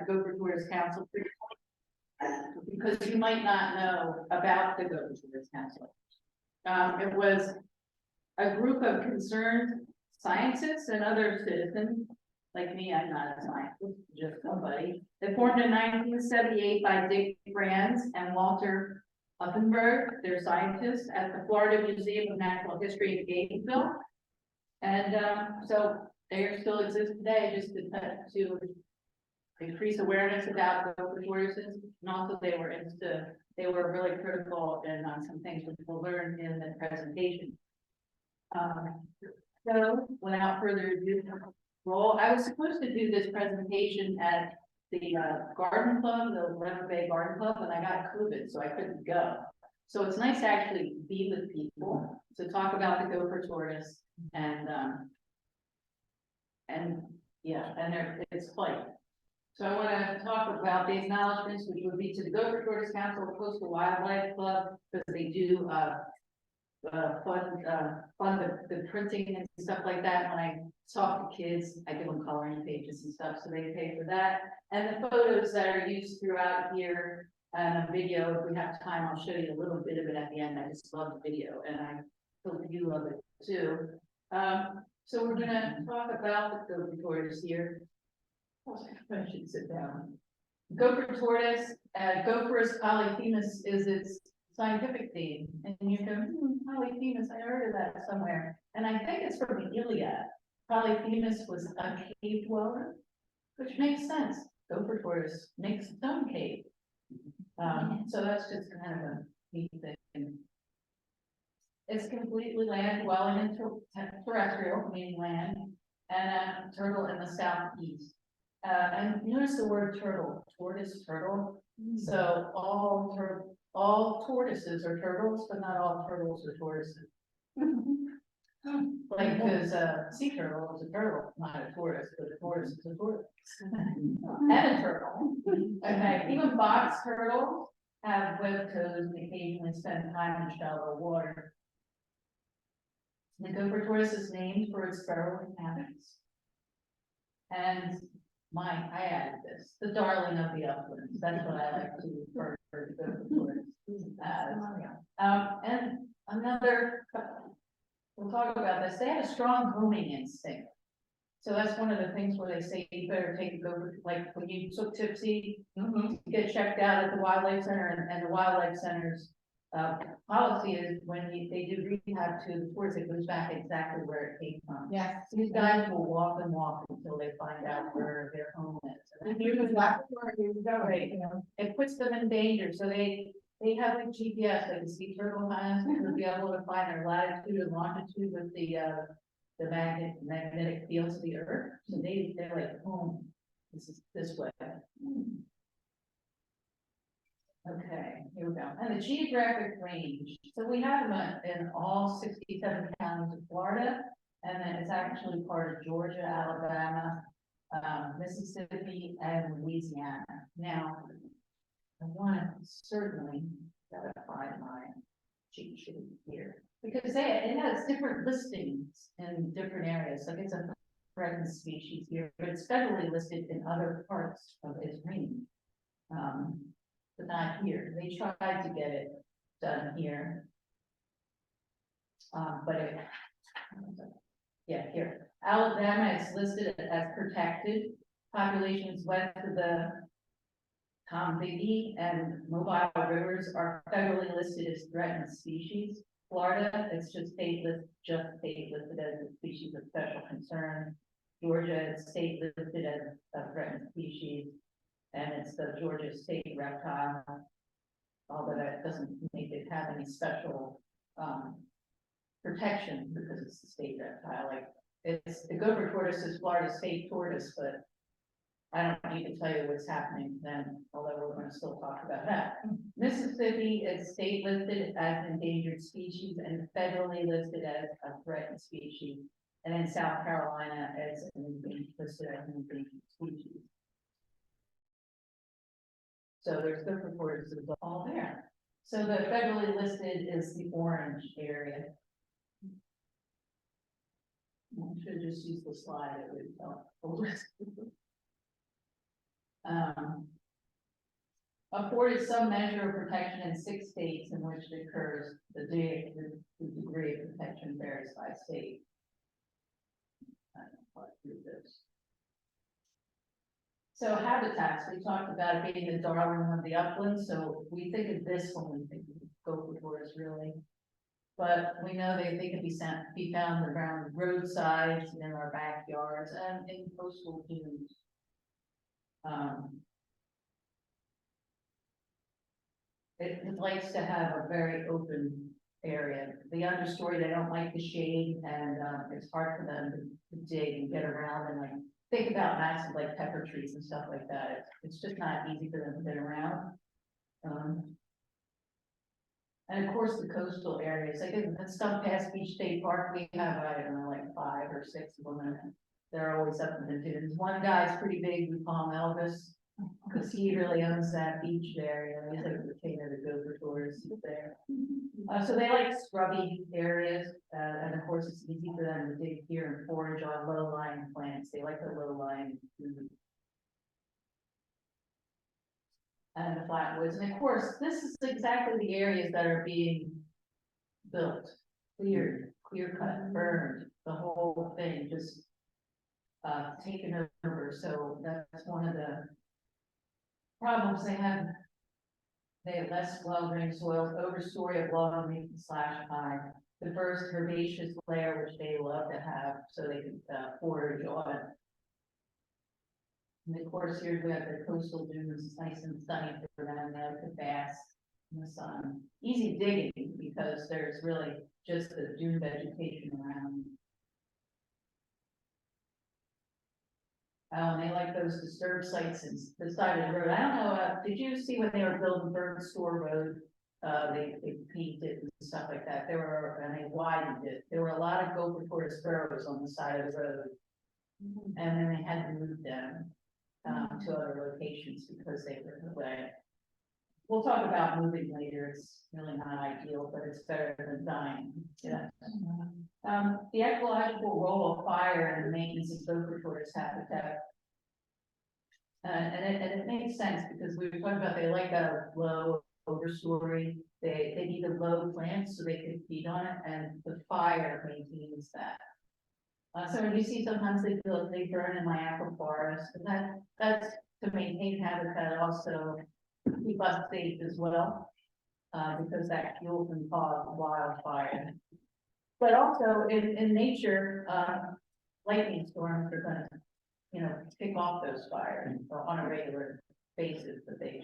Gopher Tortoise Council because you might not know about the Gopher Tortoise Council. It was a group of concerned scientists and other citizens, like me, I'm not a scientist, just somebody, that formed in 1978 by Dick Franz and Walter Uffenberg. They're scientists at the Florida Museum of Natural History in Gainesville. And so they still exist today, just to increase awareness about Gopher tortoises, and also they were really critical in some things which we'll learn in the presentation. So without further ado, I was supposed to do this presentation at the garden club, the Lemon Bay Garden Club, and I got COVID, so I couldn't go. So it's nice to actually be with people to talk about the Gopher tortoise and its plight. So I want to talk about the acknowledgements, which would be to the Gopher Tortoise Council, the Coastal Wildlife Club, because they do fund the printing and stuff like that. When I talk to kids, I give them coloring pages and stuff, so they pay for that. And the photos that are used throughout here and a video, if we have time, I'll show you a little bit of it at the end. I just love the video, and I hope you love it too. So we're going to talk about the Gopher tortoise here. I should sit down. Gopher tortoise, Gopherus polyphemus is its scientific name, and you go, polyphemus, I heard of that somewhere, and I think it's from the Iliad. Polyphemus was a cave dweller, which makes sense. Gopher tortoise makes its own cave, so that's just kind of a neat thing. It's completely land dwelling and terrestrial, meaning land, and a turtle in the southeast. And notice the word turtle, tortoise, turtle. So all tortoises are turtles, but not all turtles are tortoises. Like, because sea turtle is a turtle, not a tortoise, but a tortoise is a tortoise. And a turtle. Okay, even box turtles have web toes and occasionally spend time in shallow water. The Gopher tortoise is named for its burrowing habits. And I added this, the darling of the uplands. That's what I like to refer to the Gopher tortoise as. And another, we'll talk about this, they have a strong grooming instinct. So that's one of the things where they say you better take a Gopher, like when you took Tipsy, get checked out at the Wildlife Center, and the Wildlife Center's policy is when they do rehab to the tortoise, it goes back exactly where it came from. Yeah. So these guys will walk and walk until they find out where their home is. And it puts them in danger. So they have like GPS, like the sea turtle has, to be able to find their latitude and longitude with the magnetic fields of the earth. So they're like, home. This is this way. Okay, here we go. And the geographic range. So we have them in all 67 counties of Florida, and then it's actually part of Georgia, Alabama, Mississippi, and Louisiana. Now, I want to certainly find my cheat sheet here because it has different listings in different areas. Like it's a threatened species here, but it's federally listed in other parts of its range. But not here. They tried to get it done here. Here. Alabama is listed as protected. Populations west of the Tombigbee and Mobile rivers are federally listed as threatened species. Florida, it's just state listed as a species of special concern. Georgia, it's state listed as a threatened species. And it's the Georgia State Reptile, although that doesn't make it have any special protection because it's the state reptile. Like it's the Gopher tortoise is Florida state tortoise, but I don't need to tell you what's happening then, although we're going to still talk about that. Mississippi is state listed as endangered species and federally listed as a threatened species. And in South Carolina, it's listed as an endangered species. So there's Gopher tortoises all there. So the federally listed is the orange area. I should just use the slide that would tell the list. afforded some measure of protection in 6 states in which it occurs. The degree of protection varies by state. I don't know what to do this. So habitats, we talked about it being the darling of the upland, so we think of this when we think of Gopher tortoise, really. But we know they can be found around roadsides and in our backyards and in coastal dunes. It likes to have a very open area. The understory, they don't like the shade, and it's hard for them to dig and get around and like think about massive like pepper trees and stuff like that. It's just not easy for them to get around. And of course, the coastal areas, like in Stump Pass Beach State Park, we have, I don't know, like 5 or 6 of them, and they're always up in the dunes. One guy's pretty big, we call him Elvis, because he really owns that beach there. You know, he's like the king of the Gopher tourists there. So they like scrubby areas, and of course, it's easy for them to dig here and forage on low-lying plants. They like the low-lying food. And the flatwoods, and of course, this is exactly the areas that are being built, cleared, clear cut, burned, the whole thing just taken over. So that's one of the problems they have. They have less well-drained soils, overstory of log / high, the first herbaceous layer, which they love to have, so they can forage on it. And of course, here we have the coastal dunes. It's nice and sunny for them. They like to bask in the sun. Easy digging because there's really just the dune vegetation around. And they like those disturbed sites in the side of the road. I don't know, did you see when they were building Bird Store Road? They peaked it and stuff like that. And they widened it. There were a lot of Gopher tortoise burrows on the side of the road. And then they had to move them to other locations because they were in the way. We'll talk about moving later. It's really not ideal, but it's better than dying. Yeah. The ecological role of fire in the maintenance of Gopher tortoise habitat. And it makes sense because we were talking about they like a low overstory. They need a low plant so they can feed on it, and the fire maintains that. So you see sometimes they burn in my apple forest, and that's to maintain habitat, also keep us safe as well, because that fuel can cause wildfire. But also in nature, lightning storms are gonna, pick off those fires on a regular basis, but they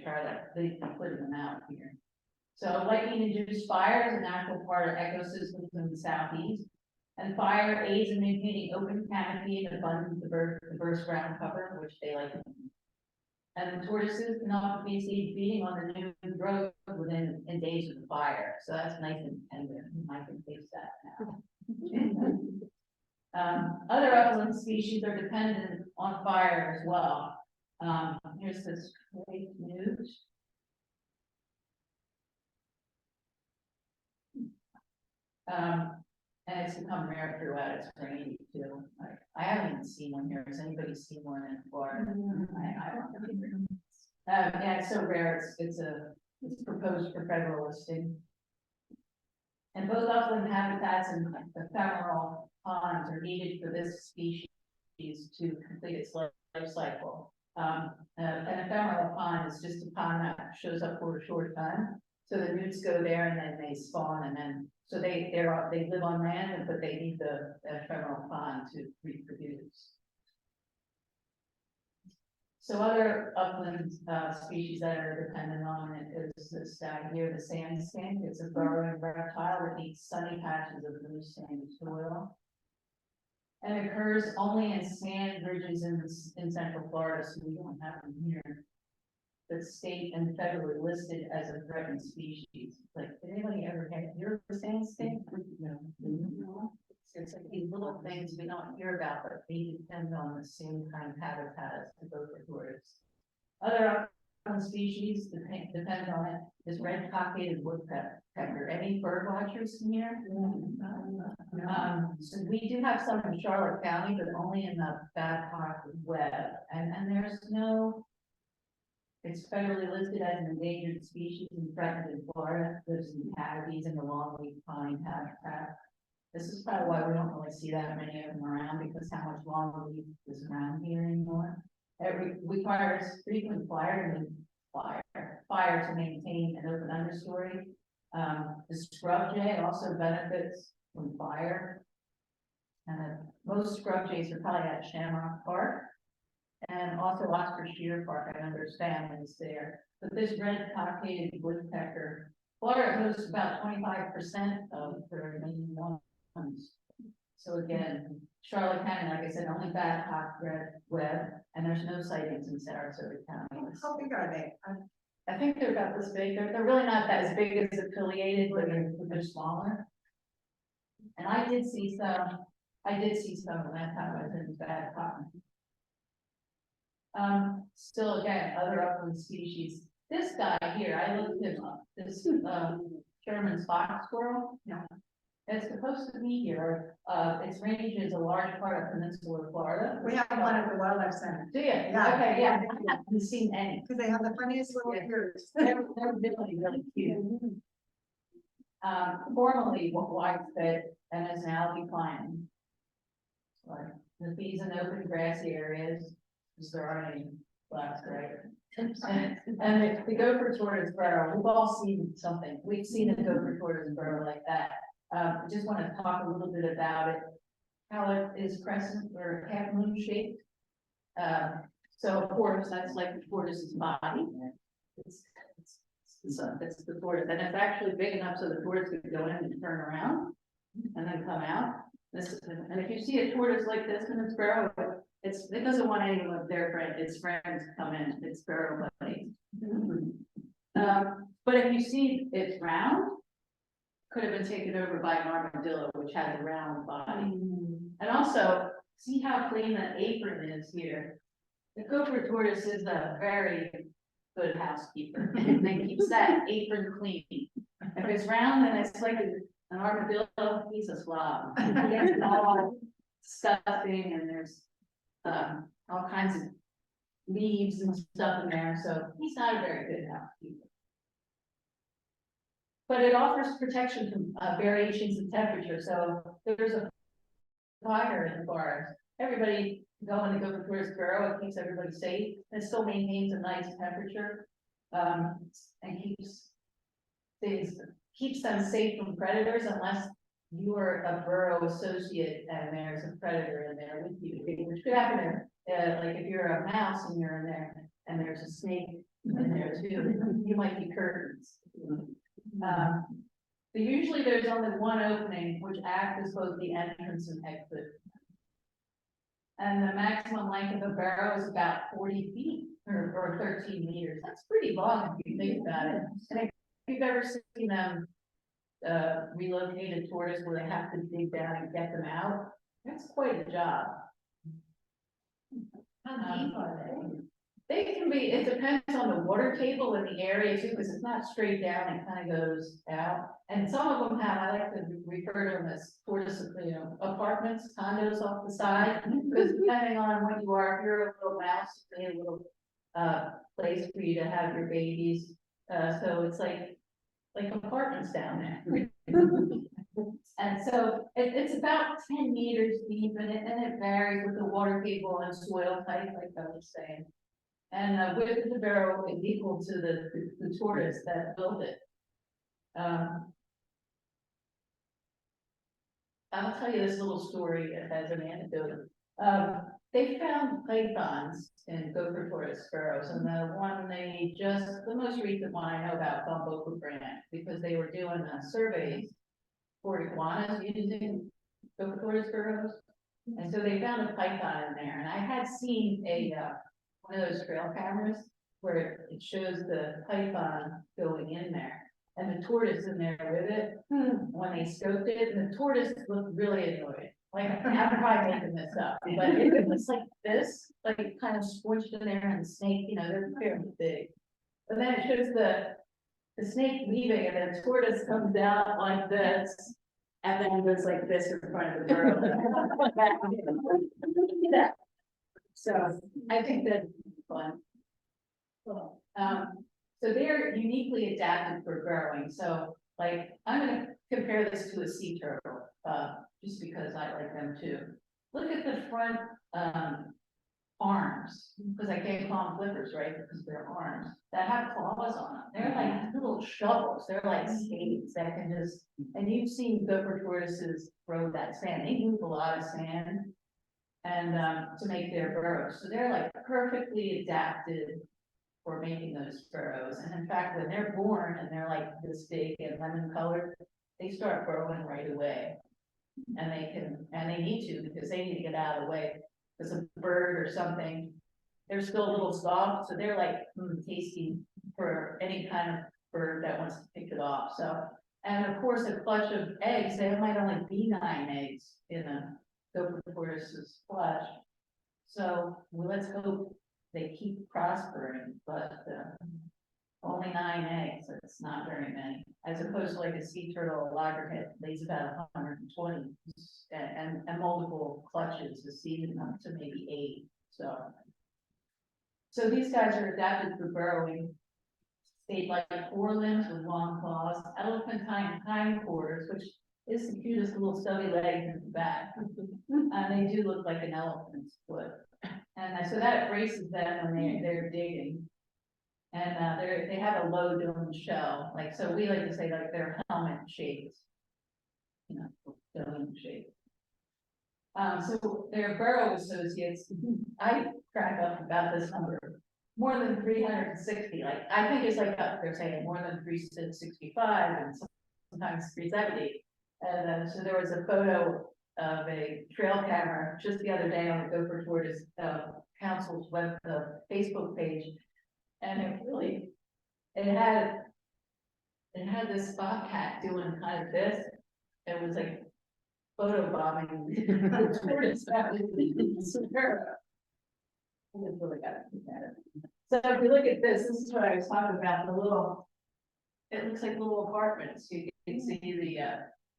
put them out here. So lightning-induced fire is a natural part of ecosystems in the southeast. And fire aids in maintaining open canopy and abundant diverse ground cover, which they like. And the tortoises can often be seen feeding on the new growth in days of the fire. So that's nice and tender. I can taste that now. Other upland species are dependent on fire as well. Here's this great news. And it's become rare throughout its range too. I haven't even seen one here. Has anybody seen one in Florida? I don't know. Yeah, it's so rare. It's proposed for federal listing. And both upland habitats and ephemeral ponds are needed for this species to complete its life cycle. An ephemeral pond is just a pond that shows up for a short time. So the newts go there and then they spawn, and then so they live on land, but they need the ephemeral pond to reproduce. So other upland species that are dependent on it is this guy here, the sand skink. It's a burrowing reptile that eats sunny patches of loose sandy soil. And occurs only in sand ridges in Central Florida, so we don't have them here. The state and federally listed as a threatened species. Like, did anybody ever hear of sand skink? No. It's like these little things we don't hear about, but they depend on the same kind of habitat as the Gopher tortoise. Other species depend on it. This red-cockaded woodpecker. Any bird watchers in here? So we do have some in Charlotte County, but only in the Babcock web, and there's no It's federally listed as an endangered species and threatened in Florida. Lives in cavities in the longleaf pine habitat. This is probably why we don't really see that many of them around, because how much longleaf is around here anymore. It requires frequent fire to maintain an open understory. The scrub jay also benefits from fire. Most scrub jays are probably at Shamrock Park. And also Oxfordshire Park, I understand is there. But this red cockaded woodpecker, Florida hosts about 25% of the remaining ones. So again, Charlotte County, like I said, only Babcock red web, and there's no sightings in Sarasota County. How big are they? I think they're about this big. They're really not that as big as affiliated, but they're smaller. And I did see some last time I was in Babcock. Still again, other upland species. This guy here, I looked him up. This Sherman's fox squirrel. Yeah. It's supposed to be here. Its range is a large part of peninsular Florida. We have one at the Wildlife Center. Do you? Yeah. Okay, yeah. I haven't seen any. Because they have the funniest little ears. They're really cute. Formerly widespread and is now declining. Right. The bees in open grassy areas, because there aren't any blacks, right? And the Gopher tortoise burrow, we've all seen something. We've seen a Gopher tortoise burrow like that. I just want to talk a little bit about it, how it is crescent or half moon shaped. So of course, that's like the tortoise's body. It's the tortoise, and it's actually big enough so the tortoise could go in and turn around and then come out. And if you see a tortoise like this in its burrow, it doesn't want any of its friends to come in, its burrow buddies. But if you see it's round, could have been taken over by an armadillo, which has a round body. And also, see how clean the apron is here. The Gopher tortoise is a very good housekeeper, and keeps that apron clean. If it's round, then it's like an armadillo, he's a slob. There's all stuffing, and there's all kinds of leaves and stuff in there, so he's not a very good housekeeper. But it offers protection from variations in temperature. So there's a fire in the forest. Everybody going to Gopher tortoise burrow, it keeps everybody safe. It still maintains a nice temperature, and keeps them safe from predators, unless you are a burrow associate and there's a predator in there with you, which could happen. Like if you're a mouse and you're in there and there's a snake in there too, you might be curtains. But usually there's only one opening, which acts as both the entrance and exit. And the maximum length of a burrow is about 40 feet or 13 meters. That's pretty long if you think about it. And if you've ever seen them relocate a tortoise where they have to dig down and get them out, that's quite a job. How deep are they? They can be, it depends on the water table in the area too, because it's not straight down, it kind of goes out. And some of them have, I like to refer to them as tortoise, apartments, condos off the side, because depending on what you are, if you're a little mouse, they have a little place for you to have your babies. So it's like apartments down there. And so it's about 10 meters deep, and it varies with the water table and soil type, like I was saying. And width of the barrel is equal to the tortoise that built it. I'll tell you this little story as an anecdote. They found pythons in Gopher tortoise burrows, and the most recent one I know about is on Boca Grande, because they were doing surveys for iguanas using Gopher tortoise burrows, and so they found a python in there. And I had seen one of those trail cameras where it shows the python going in there, and the tortoise in there with it. When they scoped it, and the tortoise looked really annoyed. Like, I'm probably making this up, but it was like this, like kind of squished in there, and the snake, they're fairly big. But then it shows the snake leaving, and then the tortoise comes down like this, and then goes like this in front of the burrow. So I think that's fun. Cool. So they're uniquely adapted for burrowing, so like, I'm gonna compare this to a sea turtle, just because I like them too. Look at the front, arms, because I can't call them flippers, right, because they're arms, that have claws on them, they're like little shovels, they're like skates that can just, and you've seen gopher tortoises throw that sand, they move a lot of sand. And, to make their burrows, so they're like perfectly adapted for making those burrows, and in fact, when they're born and they're like this big and lemon colored, they start burrowing right away. And they need to, because they need to get out of the way, because a bird or something, they're still a little soft, so they're like tasty for any kind of bird that wants to pick it off, so. And of course, a clutch of eggs, there might only be 9 eggs in a gopher tortoise's clutch. So, well, let's hope they keep prospering, but, only 9 eggs, that's not very many, as opposed to like a sea turtle, a loggerhead lays about 120, and multiple clutches to season up to maybe 8, so. So these guys are adapted for burrowing. They like 4 limbs with long claws, elephantine hindquarters, which is the cutest little stubby legs in the back. They do look like an elephant's foot, and so that braces them when they're digging. And they have a low dome shell, like, so we like to say like they're helmet shaped. You know, dome shaped. So their burrow associates, I crack up about this number, more than 360, like, I think it's like, they're saying more than 365 and sometimes 370. And so there was a photo of a trail camera just the other day on the Gopher Tortoise Council's Facebook page. And it had this bobcat doing kind of this. It was like photo bombing the tortoise that was superb. I just really got to look at it. So if you look at this is what I was talking about, it looks like little apartments. You can see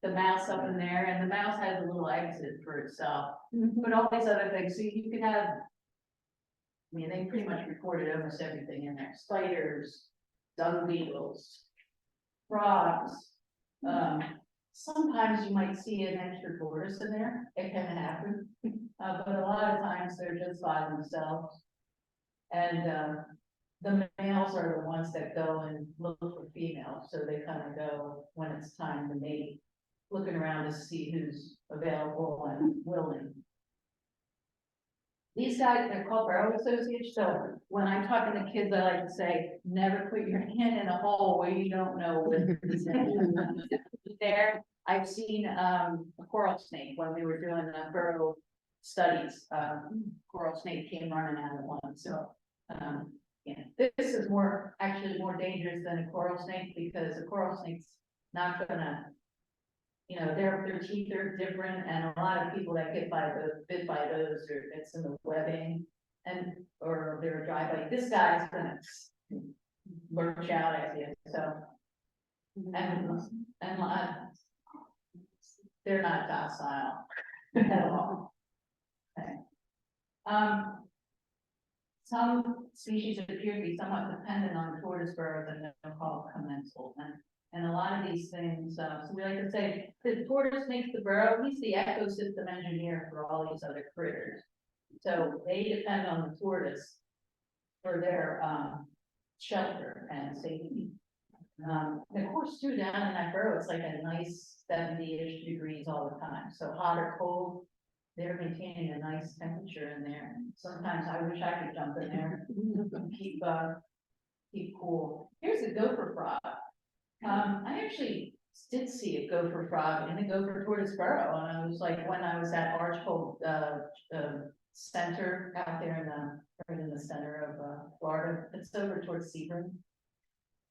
the mouse up in there, and the mouse has a little exit for itself. But all these other things, so you could have, I mean, they pretty much recorded almost everything in there. Spiders, dung beetles, frogs. Sometimes you might see an extra tortoise in there. It can happen. But a lot of times they're just by themselves. And the males are the ones that go and look for females. So they kind of go when it's time to mate, looking around to see who's available and willing. These guys, they're called burrow associates, so when I'm talking to kids, I like to say, never put your hand in a hole where you don't know what is there. I've seen a coral snake when we were doing the burrow studies. Coral snake came running out of one, so yeah, this is actually more dangerous than a coral snake, because a coral snake's not gonna, you know, their teeth are different, and a lot of people that get bit by those, or it's in the webbing, or they're dry bite. This guy's gonna lurch out at you, so. And they're not docile at all. Okay. Some species appear to be somewhat dependent on the tortoise burrow that they're called commensal. And a lot of these things, so we like to say, the tortoise makes the burrow, he's the ecosystem engineer for all these other critters. So they depend on the tortoise for their shelter and safety. And of course, too, down in that burrow, it's like a nice 70-ish degrees all the time. So hot or cold, they're maintaining a nice temperature in there. Sometimes I wish I could jump in there and keep cool. Here's a gopher frog. I actually did see a gopher frog in the gopher tortoise burrow, and I was like, when I was at Archbold Center out there right in the center of Florida, it's over towards Sebring.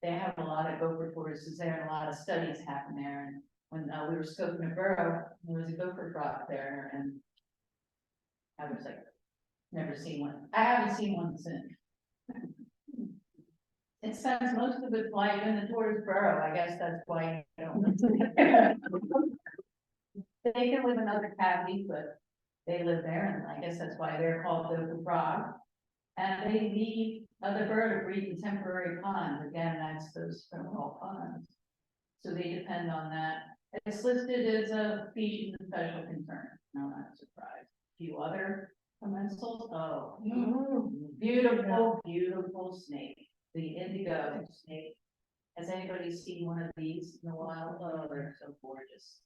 They have a lot of gopher tortoises there, and a lot of studies happen there. And when we were scoping a burrow, there was a gopher frog there, and I was like, never seen one. I haven't seen one since. It spends most of its life in the tortoise burrow. I guess that's why you don't. They can live in other cavities, but they live there, and I guess that's why they're called gopher frog. And they leave Other bird breed in temporary ponds, again, that's those terminal ponds. So they depend on that. It's listed as a species of special concern, no, not surprised. Few other commensals, oh, beautiful, beautiful snake, the indigo snake. Has anybody seen one of these in a while? Oh, they're so gorgeous.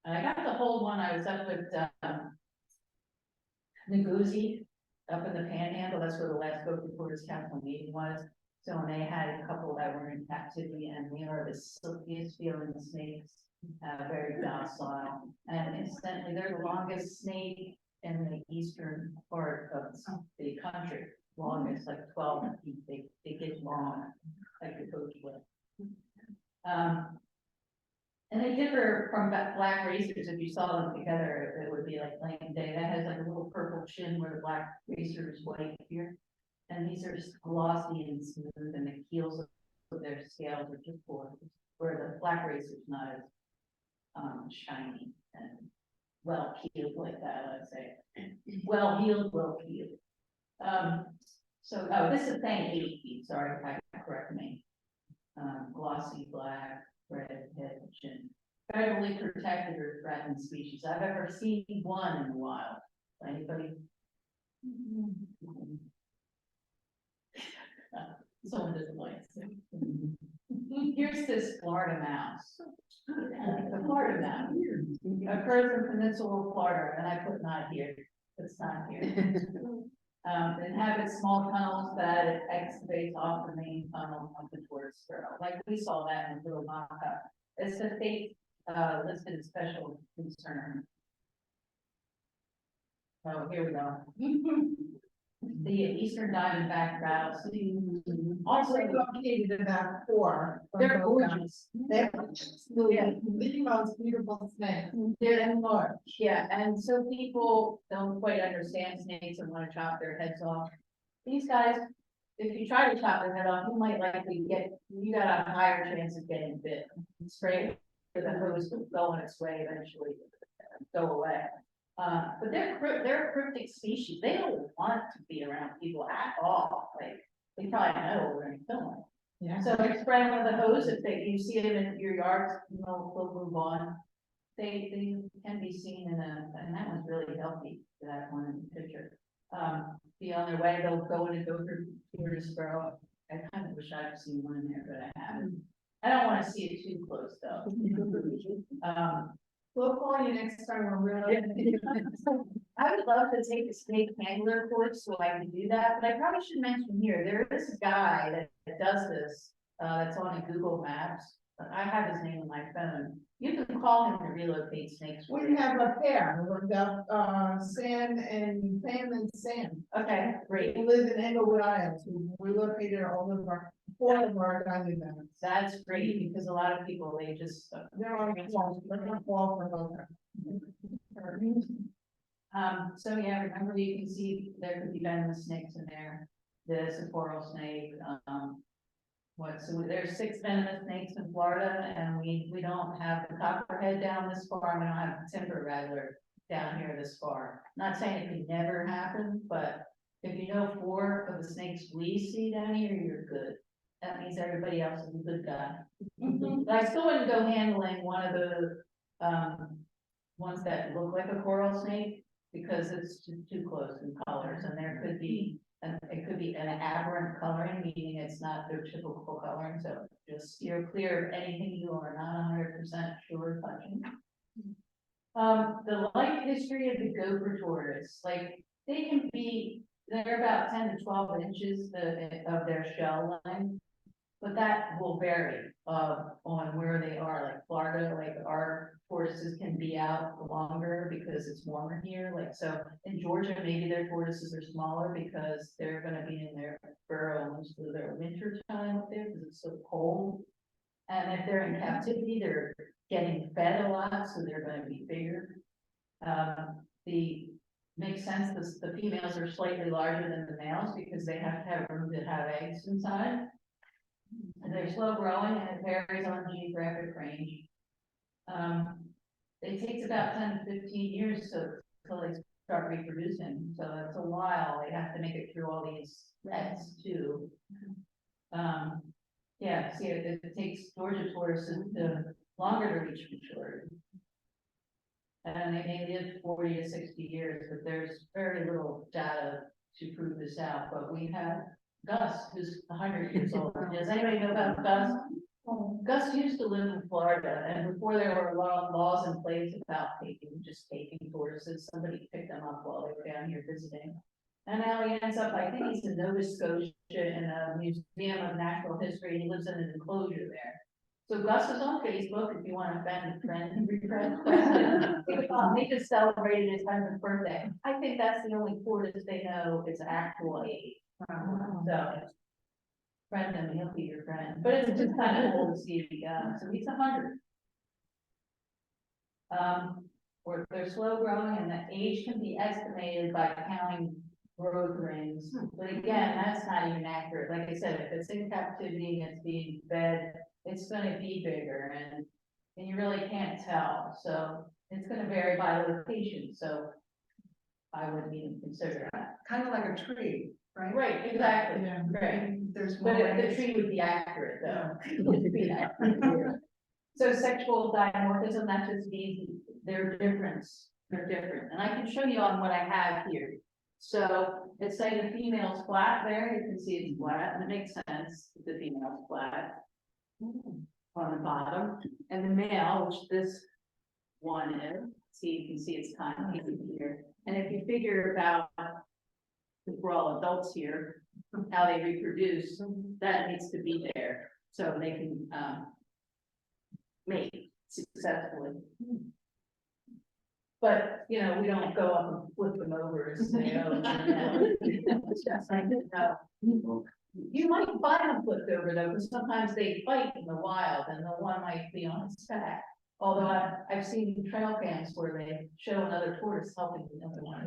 And I got to hold one, I was up with, Nguzi, up in the Panhandle, that's where the last Gopher Tortoise Council meeting was. So when they had a couple that were in captivity, and they are the silkiest feeling snakes, very docile. And incidentally, they're the longest snake in the eastern part of the country. Longest, like 12 feet, they get long, like the coach would. And they differ from black racers. If you saw them together, it would be like night and day. That has like a little purple chin where the black racer is white here. And these are just glossy and smooth, and the keels of their scales are just gorgeous. Where the black racer is not as shiny and well heeled like that, I'd say. Well heeled, well heeled. So, oh, this is saying 8 feet. Sorry if I correct me. Glossy black, red head chin. Federally protected or threatened species. I've ever seen one in the wild. Anybody? Someone doesn't like it. Here's this Florida mouse. The Florida mouse occurs in Peninsula Florida, and I put not here. It's not here. Inhabits small tunnels that it excavates off the main tunnel of the Tortoise Trail. Like we saw that in the little mock-up. It's a state listed as special concern. Oh, here we go. The eastern diamondback grouse. Also located about 4. They're gorgeous. They're the most beautiful snake. They're large. Yeah, and so people don't quite understand snakes and want to chop their heads off. These guys, if you try to chop their head off, you might likely you got a higher chance of getting bit. Straight for the hose to go on its way eventually, go away. But they're a cryptic species. They don't want to be around people at all. Like, they probably know we're gonna kill them. Yeah. So they spray them with a hose. If you see them in your yards, they'll move on. They can be seen and that one's really healthy, that one in the picture. Be on their way, they'll go in and go through the sparrow. I kind of wish I'd seen one in there, but I haven't. I don't want to see it too close though. We'll call you next time when we're really. I would love to take a snake handler course so I can do that, but I probably should mention here, there is a guy that does this, that's on Google Maps. I have his name on my phone. You can call him to relocate snakes. We have a pair, we're got, Sam and Pam and Sam. Okay, great. We live in Englewood Isles, we located all of our, 4 of our diamondbacks. That's great, because a lot of people, they just. They're on a wall, they're on a wall for over. So yeah, remember you can see there could be venomous snakes in there. There's a coral snake, so there's 6 venomous snakes in Florida, and we don't have the copperhead down this far, we don't have the timber rattler down here this far. Not saying it could never happen, but if you know 4 of the snakes we see down here, you're good. That means everybody else is a good guy. But I still wouldn't go handling one of the ones that look like a coral snake, because it's just too close in colors, and there could be it could be an aberrant coloring, meaning it's not their typical coloring. So just steer clear of anything you are not 100% sure touching. The life history of the Gopher tortoise, like they're about 10 to 12 inches of their shell length, but that will vary on where they are. Like Florida, like our tortoises can be out longer because it's warmer here. Like, so in Georgia, maybe their tortoises are smaller because they're going to be in their burrow most of their winter time up there because it's so cold. And if they're in captivity, they're getting fed a lot, so they're going to be bigger. Makes sense, the females are slightly larger than the males because they have to have room to have eggs inside. And they're slow growing, and it varies on geographic range. It takes about 10 to 15 years until they start reproducing, so it's a while, they have to make it through all these regs too. Yeah, see, it takes Georgia tortoises longer to reach maturity. And they may live 40 to 60 years, but there's very little data to prove this out, but we have Gus, who's 100 years old. Does anybody know about Gus? Gus used to live in Florida, and before there were a lot of laws in place about taking tortoises, somebody picked them up while they were down here visiting. And now he ends up, I think he's in Nova Scotia in a museum of natural history, and he lives in an enclosure there. So Gus is on Facebook if you want to friend a friend. He just celebrated his 100th birthday. I think that's the only tortoise they know its actual age. So friend him, he'll be your friend. But it's just kind of cool to see if he goes. So he's 100. Or they're slow growing, and the age can be estimated by counting growth rings. But again, that's not even accurate. Like I said, if it's in captivity and it's being fed, it's going to be bigger, and you really can't tell. So it's going to vary by location. So I wouldn't even consider that. Kind of like a tree, right? Right, exactly. Yeah. Right. There's But more the ways. tree would be accurate, though. It would be accurate. So sexual dimorphism, that just means they're different. They're different, and I can show you on what I have here. So it's saying the female's flat there. You can see it's flat, and it makes sense. The female's flat on the bottom, and the male, which this one is, see, you can see it's concave here. And if you figure about, if we're all adults here, how they reproduce, that needs to be there so they can mate successfully. But, you know, we don't go up and flip them over and say, oh, no. It's just like, no. You might find them flipped over though, because sometimes they fight in the wild and the one might be on its back. Although I've seen trail cams where they show another tortoise helping the other one.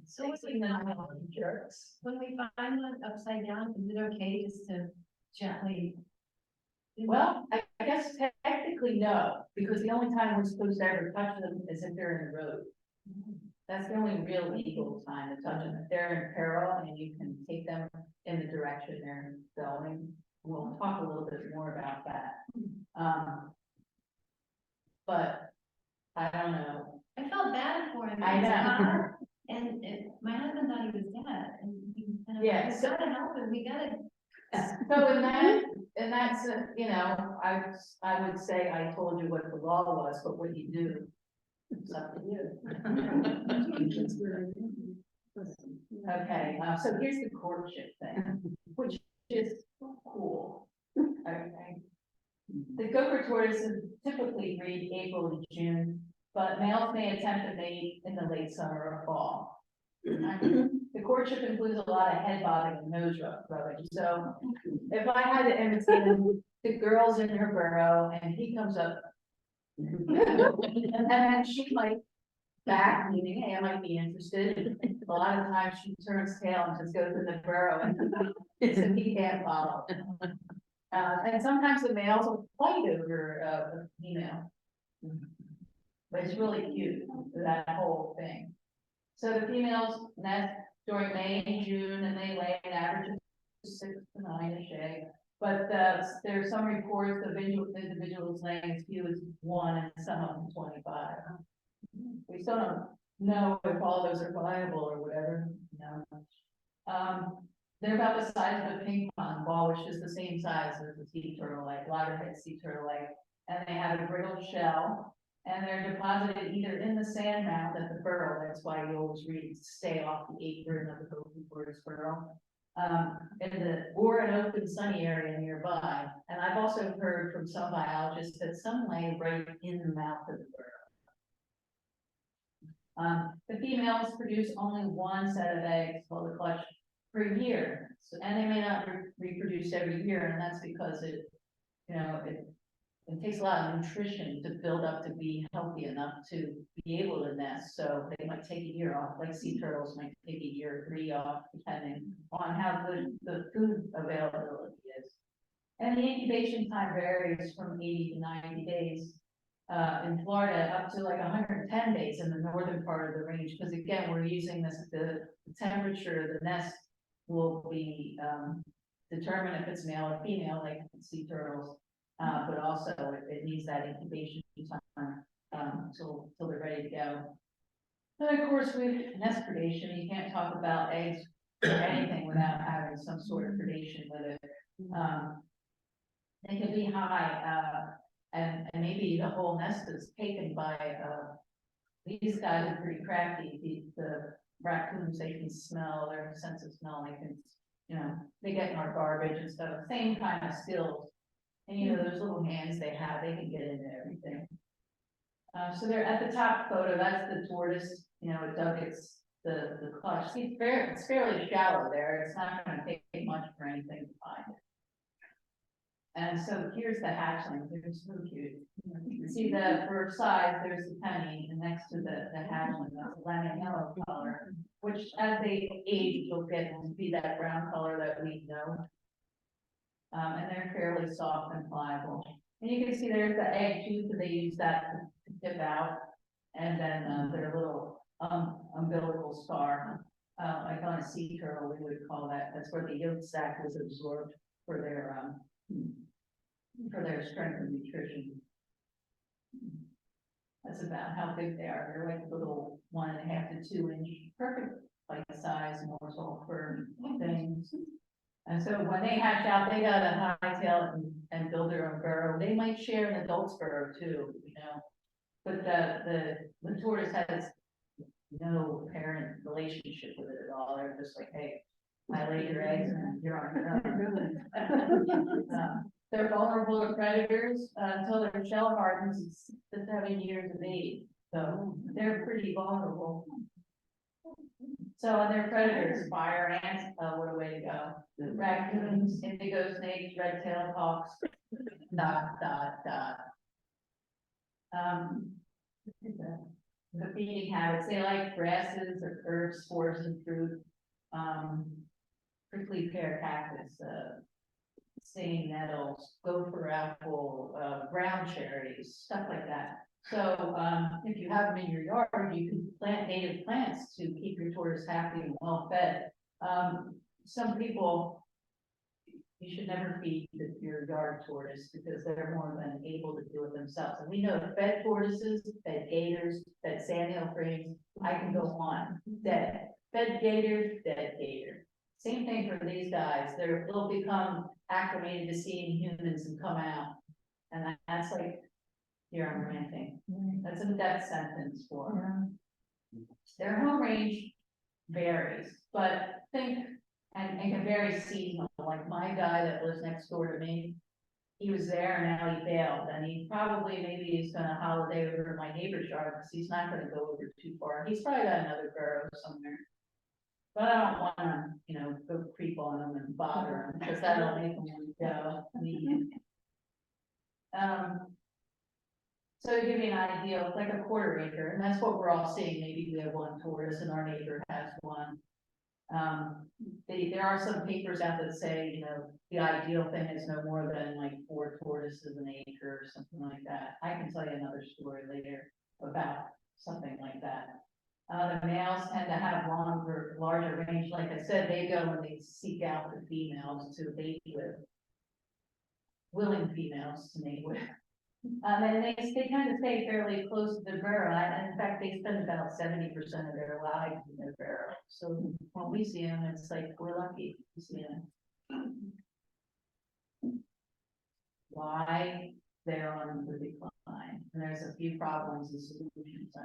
So it's like jerks. When we find one upside down, is it okay just to gently? Well, I guess technically no, because the only time we're supposed to ever touch them is if they're in the road. That's the only real legal time to touch them. If they're in peril and you can take them in the direction they're going, we'll talk a little bit more about that. But I don't know. I felt bad for him. I know. And my husband thought he was dead, and Yeah, we gotta help him, we gotta. So in that sense, you know, I would say I told you what the law was, but what you do, it's up to you. Okay, so here's the courtship thing, which is cool. Okay. The Gopher tortoises typically breed April to June, but males may attempt to mate in the late summer or fall. The courtship includes a lot of head bobbing and nose rubbing. So if I had to imitate the girl's in her burrow and he comes up, and then she might back, meaning, hey, I might be interested. A lot of times she turns tail and just goes in the burrow and so he can't follow. And sometimes the males will fight over a female. But it's really cute, that whole thing. So the females nest during May and June, and they lay an average of 6 to 9 a egg. But there are some reports of individuals laying as few as 1 and some of them 25. We still don't know if all those are viable or whatever. No. They're about the size of a ping pong ball, which is the same size as a sea turtle egg, loggerhead sea turtle egg. And they have a brittle shell, and they're deposited either in the sand mound at the burrow. That's why you always read, stay off the apron of the Gopher tortoise burrow. Or an open sunny area nearby. And I've also heard from some biologists that some lay right in the mouth of the burrow. The females produce only one set of eggs, called a clutch, per year. So, and they may not reproduce every year, and that's because it takes a lot of nutrition to build up to be healthy enough to be able to nest. So they might take a year off, like sea turtles might take a year or 3 off, depending on how good the food availability is. And the incubation time varies from 80 to 90 days. in Florida, up to like 110 days in the northern part of the range, because again, we're using this, the temperature of the nest will be, determine if it's male or female, like sea turtles. But also it needs that incubation time, till they're ready to go. And of course, with nest predation, you can't talk about eggs or anything without having some sort of predation with it. They can be high, and maybe the whole nest is taken by, these guys are pretty crafty. The raccoons, they can smell, their sense of smell, they can, they get in our garbage and stuff, same kind of skills. And those little hands they have, they can get into everything. So they're at the top photo, that's the tortoise, it dug its, the clutch. See, it's fairly shallow there, it's not gonna take much for anything to find it. And so here's the hatchling, they're so cute. You see the, for size, there's the penny, and next to the hatchling, that's a lemon yellow color, which as they age, will get to be that brown color that we know. And they're fairly soft and pliable. And you can see there's the egg too, so they use that to dip out. And then their little umbilical scar, like on a sea turtle, we would call that. That's where the yolk sac was absorbed for their strength and nutrition. That's about how big they are. They're like little 1.5 to 2 inch, perfect like size morsel for things. And so when they hatch out, they gotta hightail and build their own burrow. They might share an adult's burrow too, But the tortoise has no parent relationship with it at all. They're just like, hey, I laid your eggs and you're on your own. They're vulnerable to predators until their shell hardens to 7 years of age. So they're pretty vulnerable. So and their predators, fire ants, what a way to go. Raccoons, indigo snakes, red-tailed hawks, ... The feeding habits, they like grasses or herbs, spores, and fruit. Prickly pear cactus, stinging nettles, gopher apple, brown cherries, stuff like that. So if you have them in your yard, you can plant native plants to keep your tortoise happy and well fed. Some people, you should never feed your yard tortoise because they're more than able to do it themselves. And we know fed tortoises, fed gators, fed sandhill cranes, I can go on, dead. Fed gators, dead gator. Same thing for these guys. They'll become acclimated to seeing humans and come out. And that's like, here I'm ranting. That's a death sentence for them. Their home range varies, but think, and can vary seasonal. Like my guy that lives next door to me, he was there and now he bailed, and he probably maybe he's gonna holiday over at my neighbor's yard because he's not gonna go over too far. He's probably got another burrow somewhere. But I don't wanna, go creep on him and bother him because that'll make him go. So to give you an idea, it's like a 1/4 acre, and that's what we're all seeing. Maybe we have one tortoise and our neighbor has one. There are some papers out that say, the ideal thing is no more than like 4 tortoises an acre or something like that. I can tell you another story later about something like that. The males tend to have larger range. Like I said, they go and they seek out the females to mate with, willing females to mate with. And they kind of stay fairly close to the burrow. And in fact, they spend about 70% of their lives in their burrow. So when we see them, it's like we're lucky to see them. Why they're on the decline, and there's a few problems and solutions.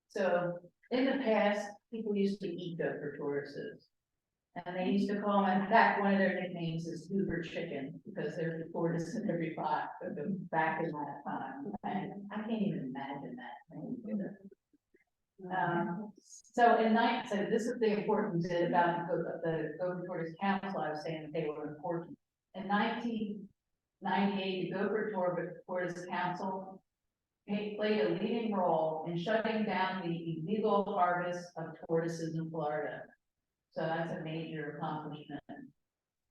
So in the past, people used to eat gopher tortoises. And they used to call them, in fact, one of their nicknames is Hoover Chicken, because there's a tortoise in every pot back in that time. And I can't even imagine that. So this is the important bit about the Gopher Tortoise Council. I was saying that they were important. In 1998, the Gopher Tortoise Council played a leading role in shutting down the illegal harvest of tortoises in Florida. So that's a major accomplishment.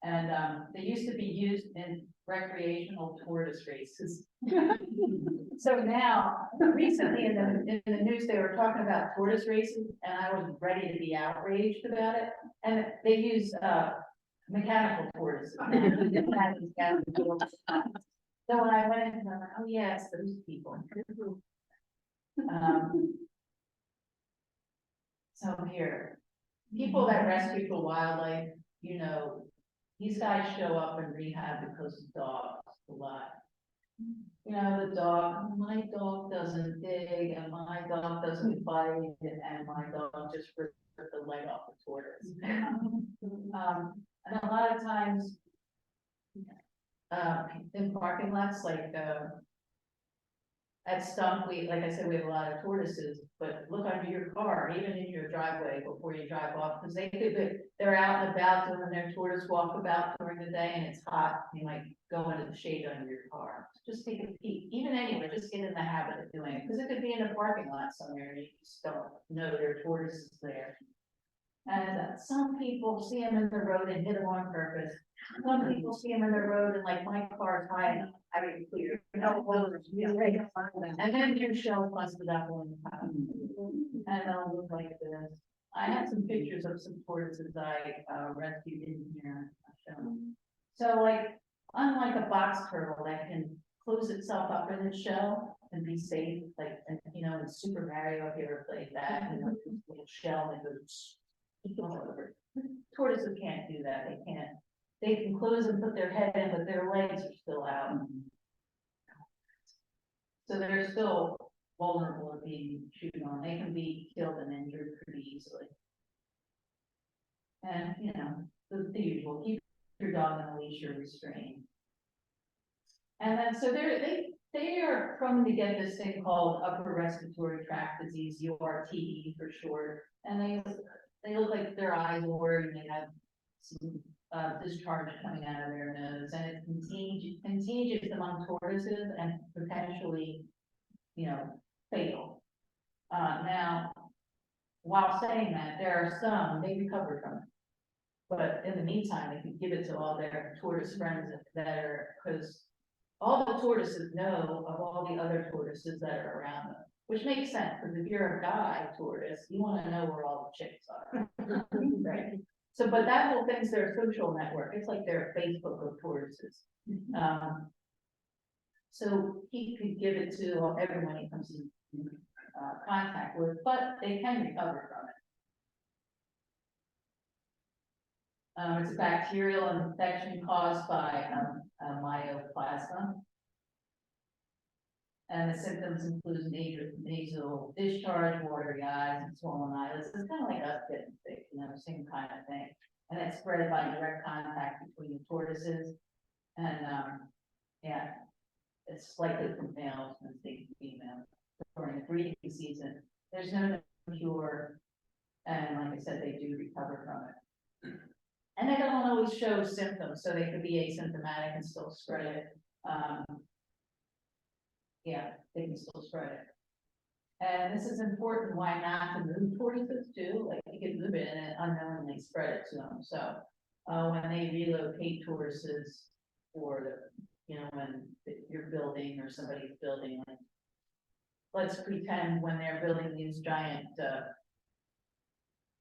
And they used to be used in recreational tortoise races. So now, recently in the news, they were talking about tortoise races, and I was ready to be outraged about it. And they use, mechanical tortoises. So when I went in, I'm like, oh yes, those people. So here, people that rescue for wildlife, you know, these guys show up in rehab because of dogs a lot. You know, the dog, my dog doesn't dig, and my dog doesn't bite, and my dog just ripped the leg off the tortoise. And a lot of times, in parking lots, like, at Stump, like I said, we have a lot of tortoises, but look under your car, even in your driveway before you drive off, because they're out and about doing their tortoise walkabout during the day and it's hot, you might go into the shade under your car. Just take a peek, even anywhere, just get in the habit of doing it, because it could be in a parking lot somewhere and you just don't know there are tortoises there. And some people see them in the road and hit them on purpose. Some people see them in the road and like my car's high enough, I mean, clear. And then your shell busted up on the top. And they'll look like this. I have some pictures of some tortoises I rescued in here. So like, unlike a box turtle that can close itself up in its shell and be safe, like, and, you know, in Super Mario, if you ever played that, you know, little shell and it goes all over. Tortoises can't do that. They can't. They can close and put their head in, but their legs are still out. So they're still vulnerable to being chewed on. They can be killed and injured pretty easily. And, you know, the usual, keep your dog on a leash or restrained. And then, so they are prone to get this thing called upper respiratory tract disease, URTD for short. And they look like their eyes are worried, and they have some discharge coming out of their nose, and it's contagious among tortoises and potentially, you know, fatal. Now, while saying that, there are some, they recover from it. But in the meantime, they can give it to all their tortoise friends that are, because all the tortoises know of all the other tortoises that are around them, which makes sense, because if you're a guy tortoise, you want to know where all the chicks are. Right? So, but that whole thing's their social network. It's like their Facebook of tortoises. So he could give it to everyone he comes in contact with, but they can recover from it. It's a bacterial infection caused by myoplasma. And the symptoms include nasal discharge, watery eyes, and swollen eyelids. It's kind of like us getting sick, you know, same kind of thing. And it's spread by direct contact between the tortoises. And yeah, it's likely from males and females during the breeding season. There's no cure, and like I said, they do recover from it. And they don't always show symptoms, so they could be asymptomatic and still spread it. Yeah, they can still spread it. And this is important, why not to move tortoises too, like you can move it and unknowingly spread it to them. So when they relocate tortoises, or you know, when you're building or somebody's building, like, let's pretend when they're building these giant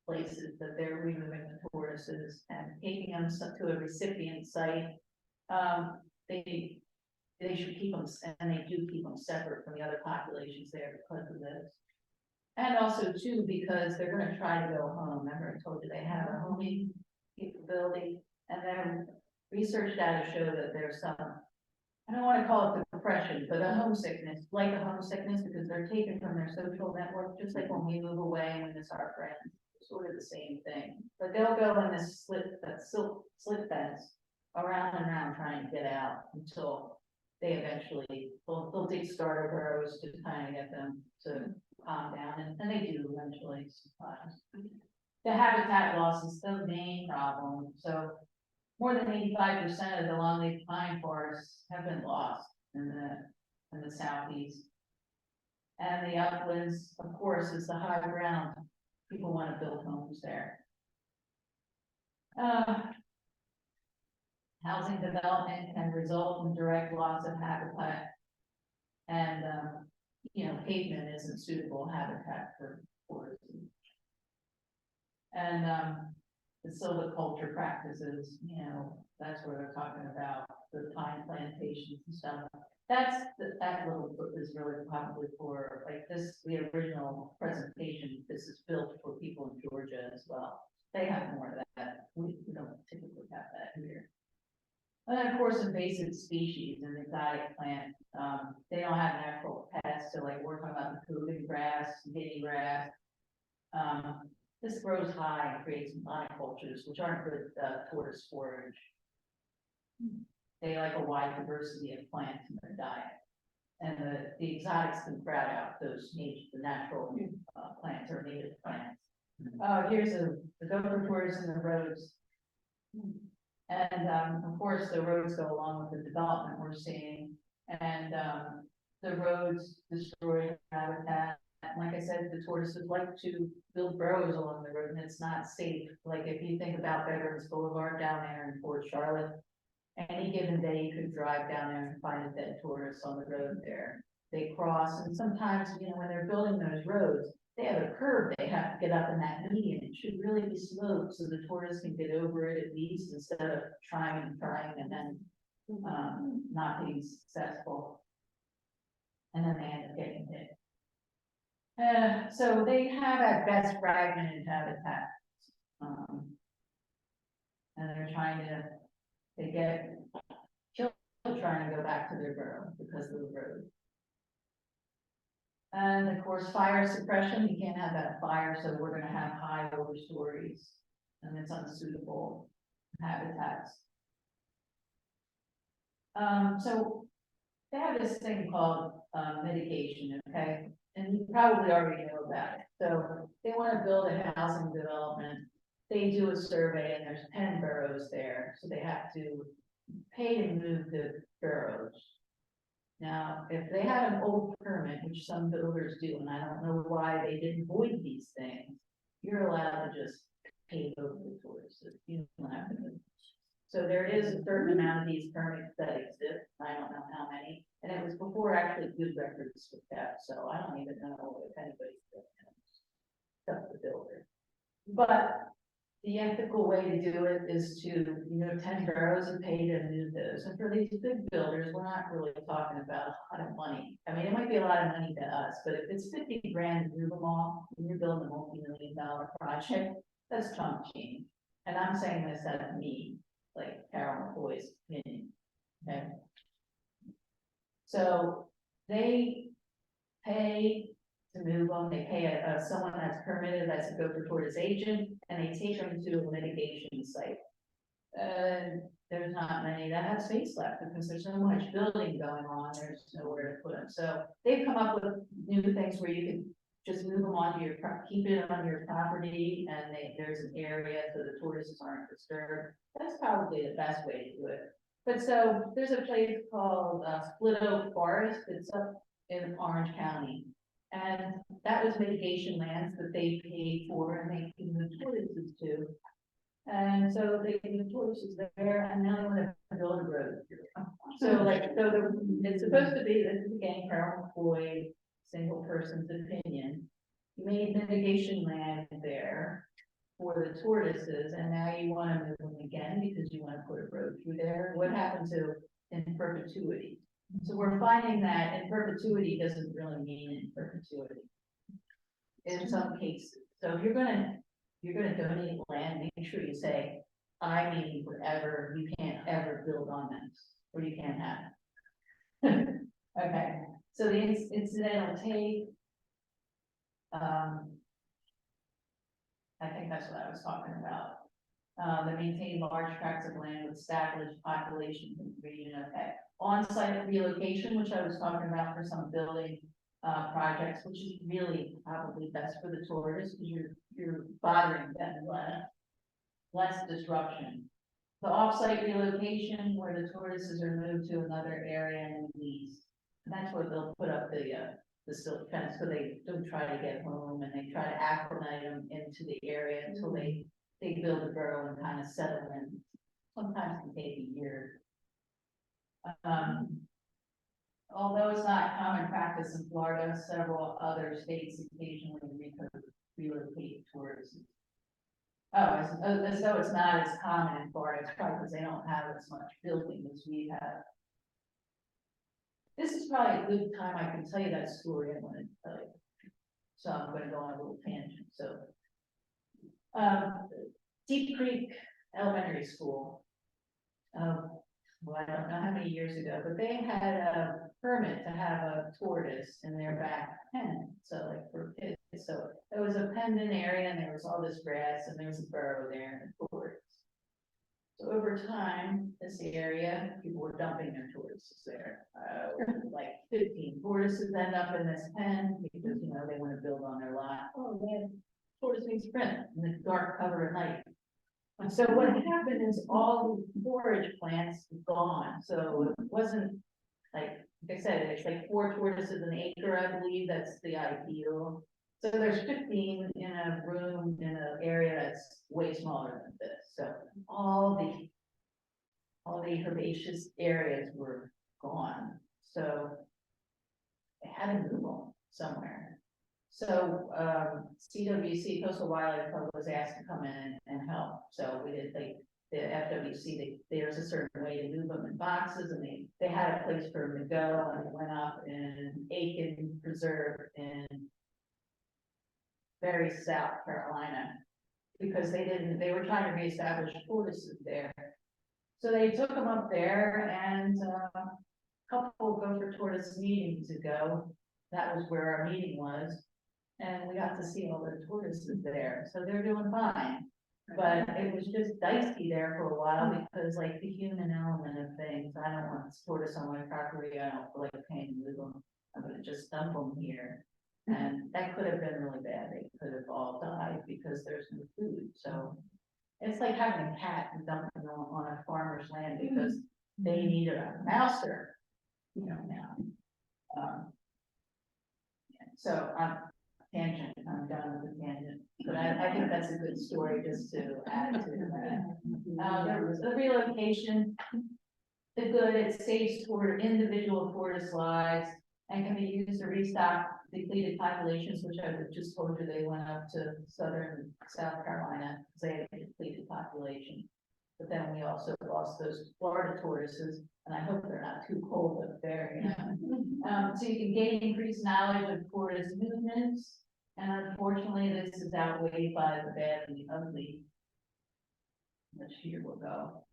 places that they're removing the tortoises and taking them to a recipient site. They should keep them, and they do keep them separate from the other populations there because of this. And also too, because they're going to try to go home. Remember I told you they have a homing capability, and then research data show that there's some, I don't want to call it depression, but a homesickness, like a homesickness, because they're taken from their social network, just like when we move away and we miss our friends, sort of the same thing. But they'll go in this slit fence around and around trying to get out until they eventually, they'll dig starter burrows to kind of get them to calm down, and they do eventually sometimes. The habitat loss is the main problem. So more than 85% of the longleaf pine forests have been lost in the southeast. And the uplands, of course, is the high ground. People want to build homes there. housing development can result in direct loss of habitat. And, pavement isn't suitable habitat for tourism. And, the silviculture practices, that's where they're talking about the pine plantations and stuff. That little book is really probably for, like, this, the original presentation, this is built for people in Georgia as well. They have more of that. We don't typically have that here. And then, of course, invasive species and exotic plant, they don't have natural pests, so like we're talking about the Cuban grass, guinea grass. This grows high and creates monocultures, which aren't good tortoise forage. They like a wide diversity of plants in their diet. And the exotics can crowd out those the natural plants or native plants. Here's the Gopher tortoise and the roads. And of course, the roads go along with the development we're seeing. And the roads destroy habitat. Like I said, the tortoises like to build burrows along the road, and it's not safe. Like if you think about Veterans Boulevard down there in Port Charlotte, any given day you could drive down there and find a dead tortoise on the road there. They cross, and sometimes, when they're building those roads, they have a curve they have to get up in that median. It should really be sloped so the tortoise can get over it at least, instead of trying and then not being successful. And then they end up getting hit. So they have at best fragmented habitat. And they're they get killed trying to go back to their burrow because of the road. And of course, fire suppression, you can't have that fire, so we're gonna have high overstories, and it's unsuitable habitats. So they have this thing called mitigation, okay? And you probably already know about it. So they want to build a housing development. They do a survey and there's 10 boroughs there. So they have to pay to move the boroughs. Now, if they had an old permit, which some builders do, and I don't know why they didn't void these things, you're allowed to just pave over the tourists. You don't have to move. So there is a certain amount of these permits that exist. I don't know how many. And it was before actually good records were kept, so I don't even know if anybody's except the builder. But the ethical way to do it is to, 10 boroughs and pay to move those. And for these big builders, we're not really talking about a lot of money. I mean, it might be a lot of money to us, but if it's 50 grand to move them all, and you're building a multi-million-dollar project, that's chunk change. And I'm saying this out of me, like Carol McCoy's opinion. Okay. So they pay to move them, they pay someone that's permitted, that's a Gopher Tortoise agent, and they take them to a mitigation site. There's not many that have space left because there's so much building going on, there's nowhere to put them. So they've come up with new things where you can just move them onto your, keep it on your property, and there's an area so the tortoises aren't disturbed. That's probably the best way to do it. But so there's a place called Split Oak Forest. It's up in Orange County. And that was mitigation lands that they paid for and they can move tortoises to. And so they moved tortoises there, and now they want to build a road. So it's supposed to be, this is again Carol McCoy, single person's opinion. You made mitigation land there for the tortoises, and now you want to move them again because you want to put a road through there. What happened to in perpetuity? So we're finding that in perpetuity doesn't really mean in perpetuity in some cases. So if you're gonna donate land, make sure you say, I mean forever, you can't ever build on this, or you can't have it. Okay, so the incidental take, I think that's what I was talking about. They maintain large tracts of land with established populations in the region. Okay, on-site relocation, which I was talking about for some building projects, which is really probably best for the tourists because you're bothering them less disruption. The off-site relocation, where the tourists are moved to another area and lease. And that's where they'll put up the silk fence so they don't try to get home, and they try to acclimate them into the area until they build a burrow and kind of settle in. sometimes can take a year. Although it's not common practice in Florida, several other states occasionally relocate tourists. As though it's not as common in Florida, it's probably because they don't have as much building as we have. This is probably a good time I can tell you that story I want to tell you. So I'm going to go on a little tangent. So, Deep Creek Elementary School. Well, I don't know how many years ago, but they had a permit to have a tortoise in their back pen. So like for kids, so it was a pendant area and there was all this grass and there was a burrow there and a tortoise. So over time, this area, people were dumping their tortoises there. Like 15 tortoises end up in this pen because, you know, they want to build on their lot. Oh man, tortoise needs print in the dark cover at night. And so what happened is all the forage plants gone. So it wasn't like I said, it's like 4 tortoises an acre, I believe. That's the ideal. So there's 15 in a room in an area that's way smaller than this. So all the herbaceous areas were gone. So they had to move them somewhere. So CWC, Coastal Wildlife Club, was asked to come in and help. So we did like the FWC, there's a certain way to move them in boxes, and they had a place for them to go, and they went up in Aiken Preserve in very South Carolina, because they were trying to reestablish tortoises there. So they took them up there, and a couple of Gopher tortoise meetings ago, that was where our meeting was, and we got to see all the tortoises there. So they're doing fine, but it was just dicey there for a while because like the human element of things, I don't want this tortoise on my property, I don't feel like paying to them, I'm gonna just dump them here. And that could have been really bad. They could have all died because there's no food. So it's like having a cat and dumping them on a farmer's land because they need a mouser, you know, now. So I'm tangent, I'm done with the tangent, but I think that's a good story just to add to that. There was the relocation, the good, it saves toward individual tortoise lives and can be used to restock depleted populations, which I just told you they went up to southern South Carolina because they had a depleted population. But then we also lost those Florida tortoises, and I hope they're not too cold up there, you know. So you can gain increased knowledge of tortoise movements, and unfortunately this is outweighed by the bad and the ugly, which here will go.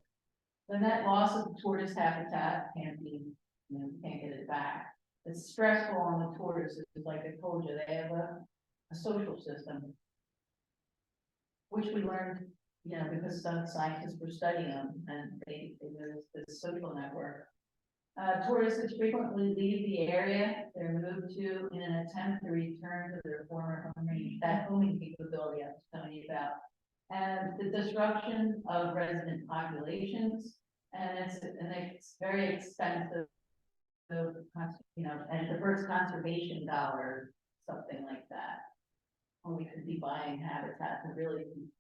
The net loss of the tortoise habitat can't be, you know, can't get it back. It's stressful on the tortoises, like I told you, they have a social system, which we learned, you know, because some scientists were studying them, and they noticed this social network. Tortoises frequently leave the area they're moved to in an attempt to return to their former home range, that homing capability I was telling you about, and the disruption of resident populations, and it's very expensive. So, you know, and diverse conservation dollar, something like that. Or we could be buying habitat to really keep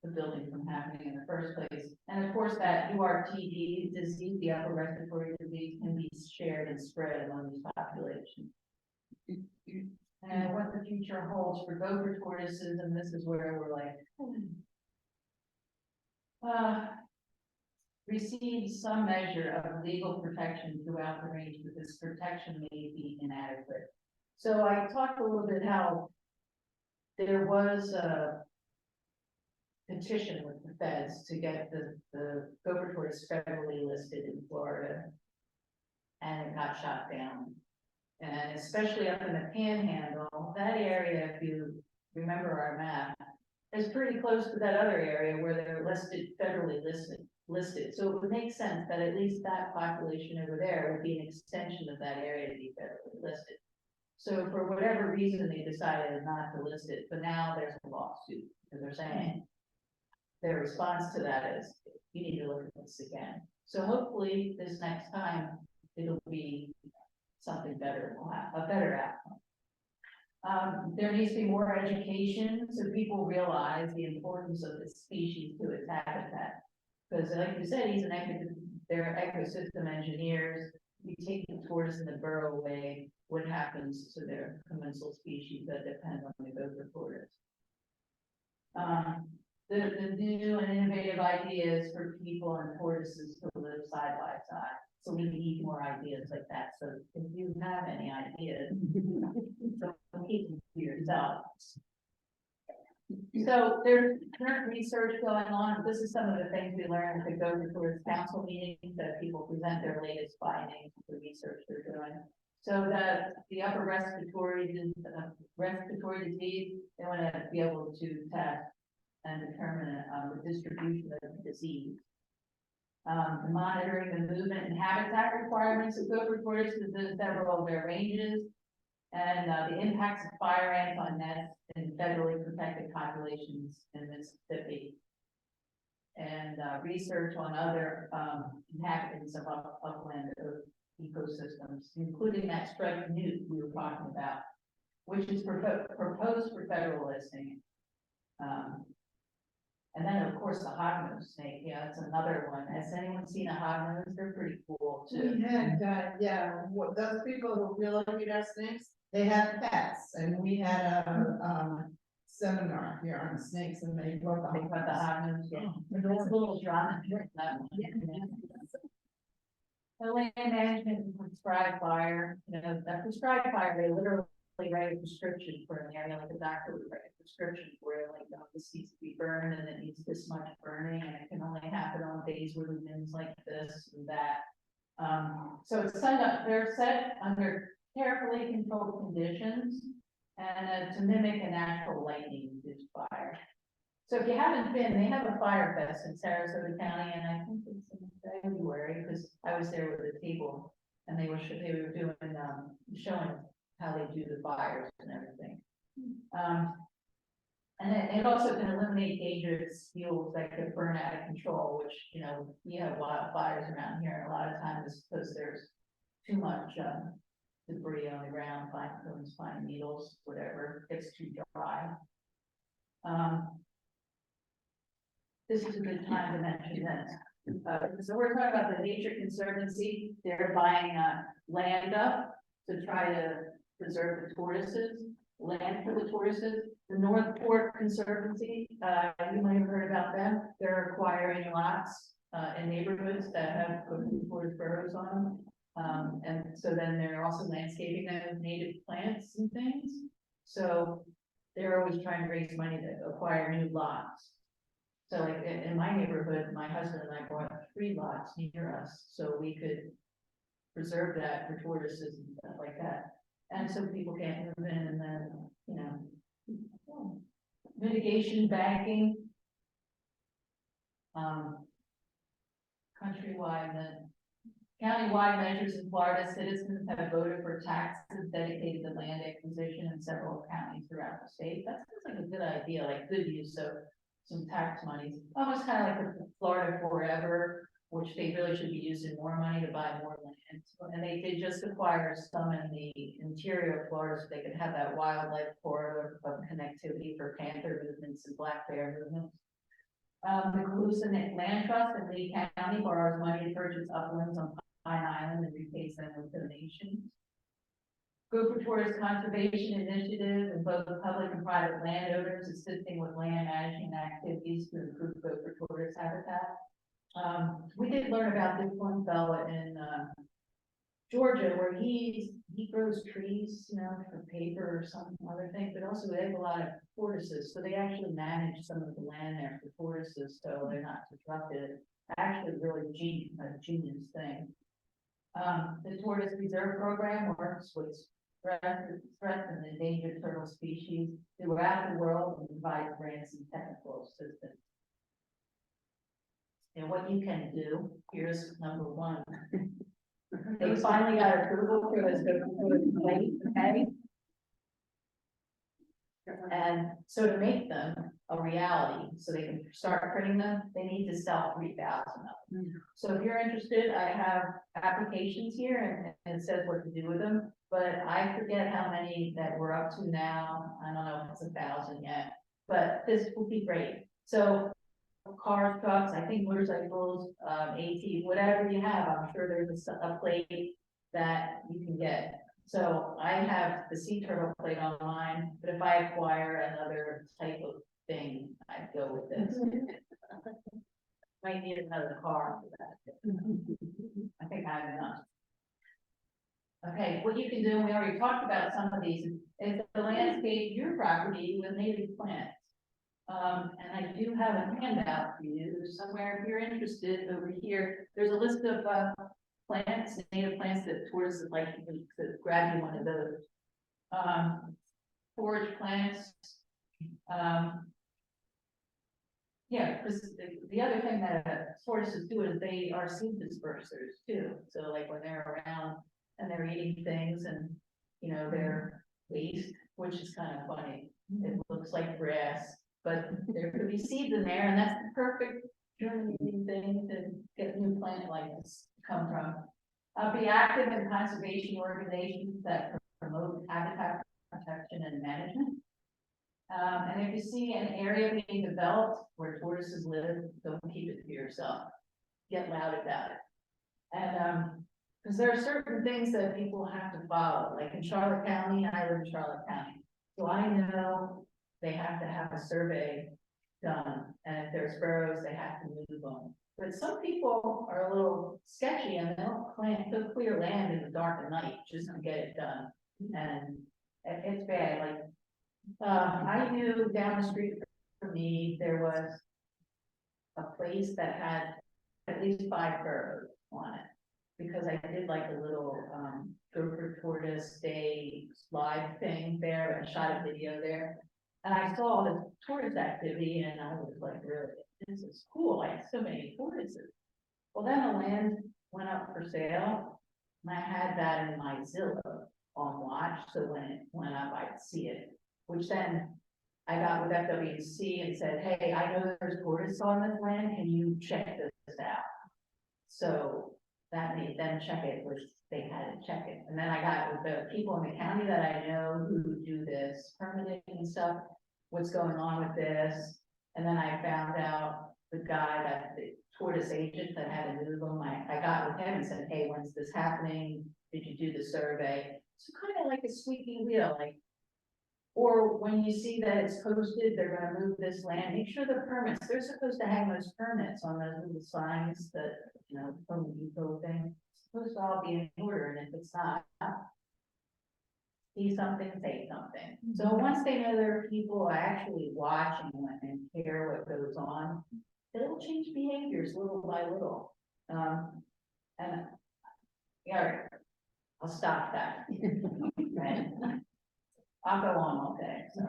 the building from happening in the first place. And of course, that URTD disease, the upper respiratory disease, can be shared and spread among these populations. And what the future holds for Gopher tortoises, and this is where we're like, receives some measure of legal protection throughout the range, but this protection may be inadequate. So I talked a little bit how there was a petition with the feds to get the Gopher tortoise federally listed in Florida, and it got shot down. And especially up in the Panhandle, that area, if you remember our map, is pretty close to that other area where they're federally listed. So it would make sense that at least that population over there would be an extension of that area to be federally listed. So for whatever reason, they decided not to list it, but now there's a lawsuit because they're saying their response to that is, you need to look at this again. So hopefully this next time it'll be something better, we'll have a better outcome. There needs to be more education so people realize the importance of this species to its habitat. Because like you said, they're ecosystem engineers. You take the tortoise and the burrow away, what happens to their commensal species that depend on the gopher tortoise? The new and innovative ideas for people and tortoises to live side by side. So we need more ideas like that. So if you have any ideas, don't keep them to yourself. So there's current research going on. This is some of the things we learned at the Gopher Tortoise Council meeting, that people present their latest findings, the research they're doing. So the upper respiratory disease, they want to be able to test and determine the distribution of the disease. Monitoring the movement and habitat requirements of gopher tortoises in several of their ranges, and the impacts of fire ants on nests in federally protected populations in Mississippi, and research on other inhabitants of upland ecosystems, including that striped newt we were talking about, which is proposed for federal listing. And then, of course, the hognose snake. Yeah, that's another one. Has anyone seen a hognose? They're pretty cool too. We had, yeah, what, those people who really read our snakes, they have pets, and we had a seminar here on snakes, and they brought They got the hognose. Yeah, there's a little drama in that one. The land management and prescribed fire. You know, that prescribed fire, they literally write a prescription for an area, like a doctor would write a prescription for it, like, oh, this needs to be burned and it needs this much burning, and it can only happen on days where the wind's like this and that. So it's set up, they're set under carefully controlled conditions and to mimic a natural lightning induced fire. So if you haven't been, they have a fire fest in Sarasota County, and I think it's in February, because I was there with the table, and they were doing showing how they do the fires and everything. And it also can eliminate dangerous fuels that could burn out of control, which, you know, we have a lot of fires around here, and a lot of times because there's too much debris on the ground, pine cones, pine needles, whatever, gets too dry. This is a good time to mention this. So we're talking about the Nature Conservancy. They're buying land up to try to preserve the tortoises, land for the tortoises. The North Fork Conservancy, you might have heard about them. They're acquiring lots in neighborhoods that have tortoise burrows on them. And so then they're also landscaping them with native plants and things. So they're always trying to raise money to acquire new lots. So like in my neighborhood, my husband and I bought 3 lots near us, so we could preserve that for tortoises and stuff like that. And so people can't move in, and then, you know, mitigation banking, countrywide, then countywide measures in Florida. Citizens have voted for taxes dedicated to land acquisition in several counties throughout the state. That sounds like a good idea, like good use of some tax monies, almost kind of like the Florida Forever, which they really should be using more money to buy more land. And they just acquire some in the interior of Florida, so they could have that wildlife corridor of connectivity for panther movements and black bear movements. The Calusa Land Trust in Lee County borrows money to purchase uplands on Pine Island and repays them with donations. Gopher Tortoise Conservation Initiative and both public and private landowners assisting with land management activities to improve gopher tortoise habitat. We did learn about this one fellow in Georgia, where he grows trees, you know, for paper or some other thing, but also they have a lot of tortoises, so they actually manage some of the land there for tortoises, so they're not disrupted. Actually, really genius thing. The Tortoise Reserve Program works with threatened and endangered turtle species throughout the world and provides grants and technical assistance. And what you can do, here's number 1. They finally got approval for this plate, okay? And so to make them a reality, so they can start printing them, they need to sell 3,000 of them. So if you're interested, I have applications here, and it says what to do with them, but I forget how many that we're up to now. I don't know if it's 1,000 yet, but this will be great. So cars, trucks, I think motorcycles, AT, whatever you have, I'm sure there's a plate that you can get. So I have the sea turtle plate online, but if I acquire another type of thing, I'd go with this. Might need another car for that. I think I have enough. Okay, what you can do, and we already talked about some of these, is to landscape your property with native plants. And I do have a handout for you somewhere if you're interested over here. There's a list of plants, native plants that tourists would like to grab you one of those. Forage plants. Yeah, because the other thing that tortoises do is they are seed dispersers too. So like when they're around and they're eating things and, you know, their waste, which is kind of funny. It looks like grass, but there could be seeds in there, and that's the perfect germinating thing to get a new plant like this to come from. Be active in conservation organizations that promote habitat protection and management. And if you see an area being developed where tortoises live, don't keep it to yourself. Get loud about it. And because there are certain things that people have to follow, like in Charlotte County, I live in Charlotte County. So I know they have to have a survey done, and if there's sparrows, they have to move them. But some people are a little sketchy and they'll clear land in the dark of night just to get it done. And it's bad. Like, I knew down the street from me, there was a place that had at least 5 sparrows on it. Because I did like a little, Gopher Tortoise Day live thing there, and shot a video there. And I saw the tortoise activity and I was like, really, this is cool, I have so many tortoises. Well, then the land went up for sale, and I had that in my Zillow on watch, so when it went up, I'd see it. Which then I got with FWC and said, hey, I know there's tortoise on this land, can you check this out? So that made them check it, which they had to check it. And then I got with the people in the county that I know who do this permitting and stuff, what's going on with this. And then I found out the guy that the tortoise agent that had to move them, I got with him and said, hey, when's this happening? Did you do the survey? So kind of like a squeaky wheel, like, or when you see that it's posted, they're gonna move this land, make sure the permits, they're supposed to hang those permits on those little signs that, you know, from the depot thing. It's supposed to all be in order, and if it's not, see something, say something. So once they know there are people actually watching and care what goes on, it'll change behaviors little by little. And yeah, I'll stop that. Right? I'll go on all day. So.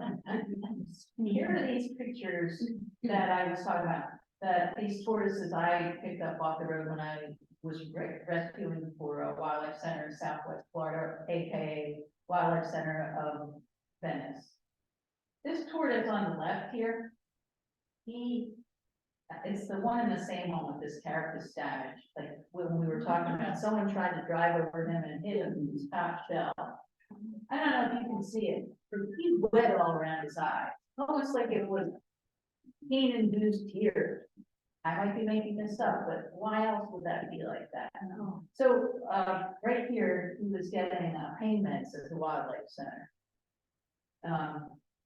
Here are these pictures that I was talking about. That these tortoises I picked up off the road when I was rescuing for a wildlife center in Southwest Florida, aka Wildlife Center of Venice. This tortoise on the left here, it's the one in the same one with this carapace damage. Like when we were talking about, someone tried to drive over him and hit him in his top shell. I don't know if you can see it, but he's wet all around his eye. Almost like it was pain-induced tears. I might be making this up, but why else would that be like that? So right here, he was getting pain meds at the wildlife center.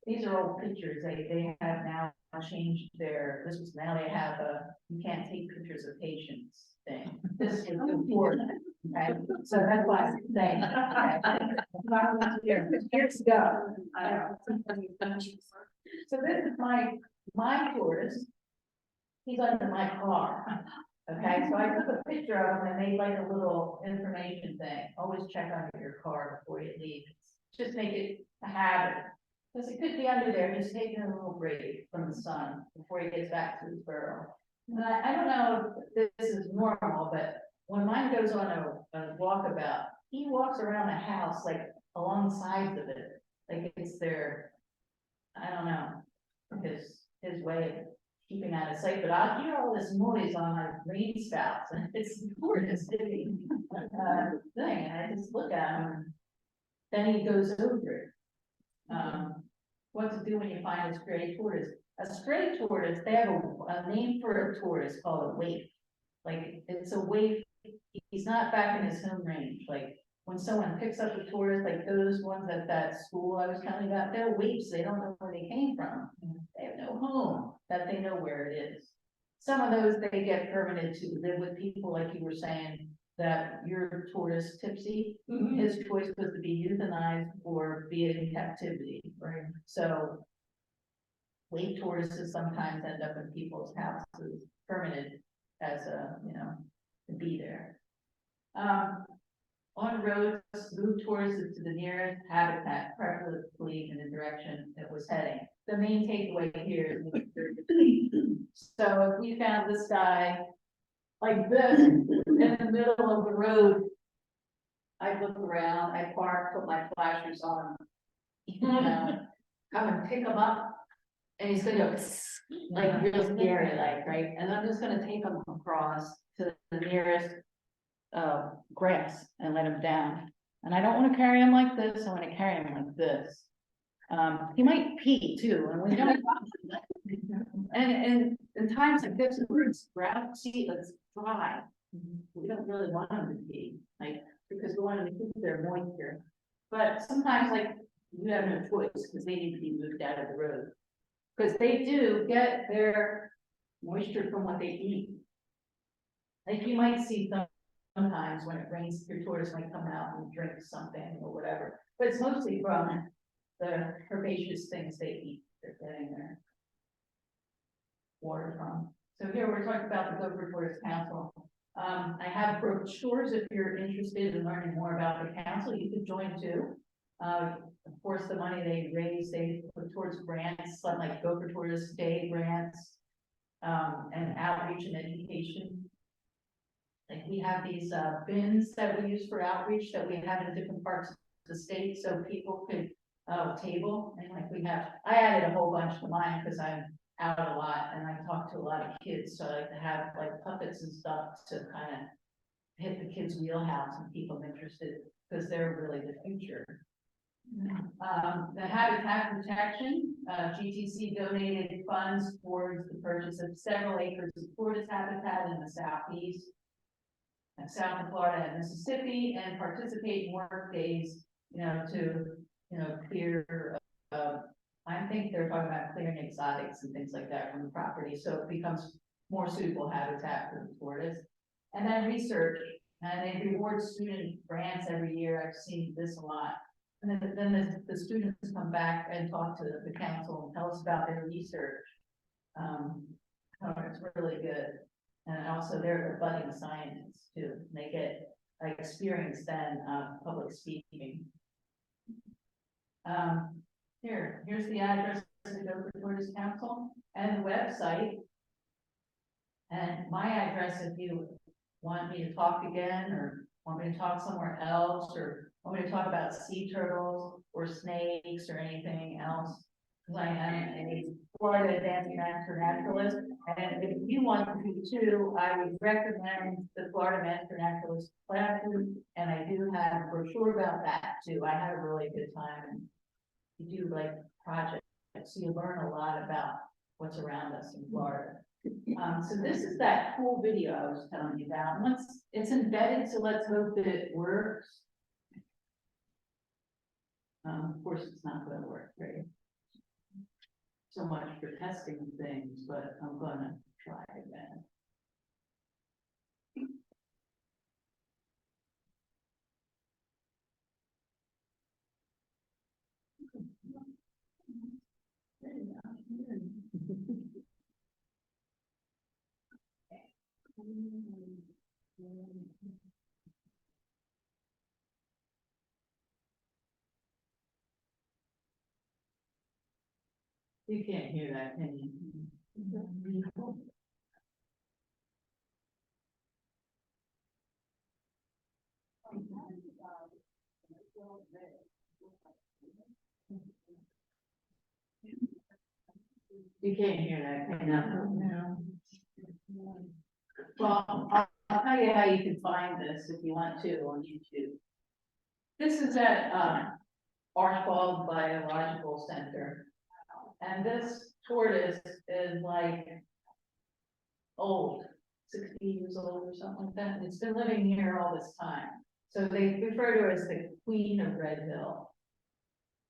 These are old pictures. They have now changed their, now they have a, you can't take pictures of patients thing. This was important. Okay, so that's why I'm saying. Years ago. So this is my tortoise. He's under my car. Okay, so I took a picture of him and made like a little information thing. Always check under your car before you leave. Just make it a habit. Because it could be under there, just taking a little break from the sun before he gets back to his burrow. And I don't know if this is normal, but when mine goes on a walkabout, he walks around the house like along the sides of it. Like it's their, I don't know, his way of keeping out of sight, but I'll hear all this noise on my rain spouts, and it's gorgeous thing, and I just look at him, then he goes over it. What to do when you find a stray tortoise? A stray tortoise, they have a name for a tortoise called a waif. Like, it's a waif, he's not back in his home range, like, when someone picks up a tortoise, like those ones at that school I was telling you about, they're waifs, they don't know where they came from. They have no home, that they know where it is. Some of those, they get permitted to live with people, like you were saying, that your tortoise Tipsy, his choice was to be euthanized or be in captivity. Right. So waif tortoises sometimes end up in people's houses, permitted as a, to be there. On roads, move tortoises to the nearest habitat, preferably in the direction it was heading. The main takeaway here is, so if we found this guy like this in the middle of the road, I'd look around, I'd park, put my flashers on, come and pick him up, and he's gonna go like real scary, like, right? And I'm just gonna take him across to the nearest grass and let him down. And I don't want to carry him like this, I want to carry him like this. He might pee too, and we don't. And in times like this, it's ground, see, it's dry. We don't really want him to pee, like, because we want him to keep their moisture. But sometimes, like, you have no choice, because they need to be moved out of the road. Because they do get their moisture from what they eat. Like, you might see sometimes when it rains, your tortoise might come out and drink something or whatever, but it's mostly from the herbaceous things they eat, they're getting their water from. So here we're talking about the Gopher Tortoise Council. I have brochures if you're interested in learning more about the council, you could join too. Of course, the money they raise, they put towards grants, like Gopher Tortoise Day grants, and outreach and education. Like, we have these bins that we use for outreach that we have in different parts of the state, so people could table, and like I added a whole bunch to mine because I'm out a lot and I talk to a lot of kids, so I like to have like puppets and stuff to kind of hit the kids' wheelhouse and keep them interested, because they're really the future. The habitat protection, GTC donated funds towards the purchase of several acres of tortoise habitat in the southeast, South of Florida and Mississippi, and participate in work days, to, clear, I think they're talking about clearing exotics and things like that from the property, so it becomes more suitable habitat for the tortoise. And then research, and they reward student grants every year. I've seen this a lot. And then the students come back and talk to the council and tell us about their research. It's really good. And also they're the budding scientists too. They get experience then public speaking. Here's the address of the Gopher Tortoise Council and the website. And my address, if you want me to talk again, or want me to talk somewhere else, or want me to talk about sea turtles or snakes or anything else, because I am a Florida advanced master naturalist, and if you want to do too, I would recommend the Florida Master Naturalist classes, and I do have a brochure about that too. I had a really good time, and you do like projects, so you learn a lot about what's around us in Florida. So this is that cool video I was telling you about. Once it's embedded, so let's hope that it works. Of course, it's not going to work, right? So much for testing things, but I'm gonna try again. You can't hear that, can you? You can't hear that, can you? No. Well, I'll tell you how you can find this if you want to on YouTube. This is at Archibald Biological Center. And this tortoise is like old, 60 years old or something like that, and it's been living here all this time. So they refer to her as the queen of Red Hill.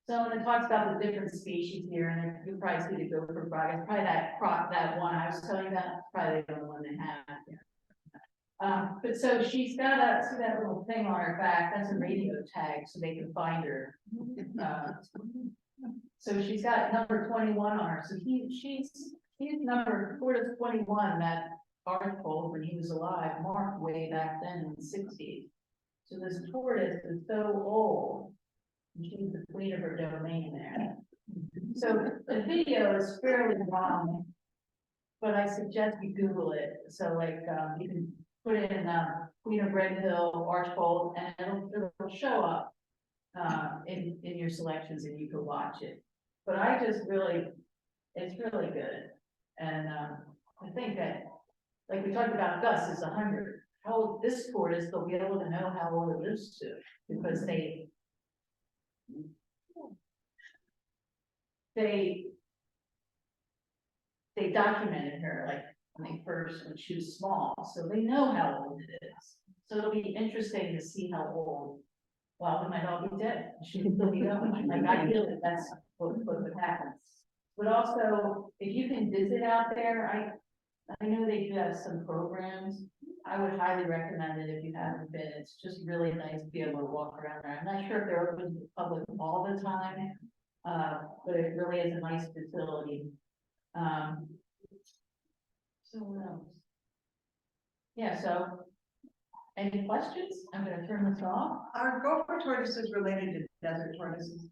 So when it talks about the different species here, and you probably see the gopher frog, it's probably that one I was telling you about, probably the only one they have here. But so she's got see that little thing on her back, that's a radio tag, so they can find her. So she's got number 21 on her, so she's number 4 to 21, that article when he was alive, marked way back then in the 60s. So this tortoise is so old, and she's the queen of her domain there. So the video is fairly long, but I suggest you Google it. So like, you can put in Queen of Red Hill, Archbold, and it'll show up in your selections, and you can watch it. But I just really, it's really good. And I think that, like we talked about, Gus is 100. How old this tortoise, they'll be able to know how old it lives to, because they documented her, like when she was small, so they know how old it is. So it'll be interesting to see how old. Well, we might all be dead. She would still be going. Like I feel that that's what would happen. But also, if you can visit out there, I know they do have some programs. I would highly recommend it if you haven't been. It's just really nice to be able to walk around there. I'm not sure if they're open to the public all the time, but it really is a nice facility. So what else? Yeah, so any questions? I'm gonna turn this off. Are gopher tortoises related to desert tortoises?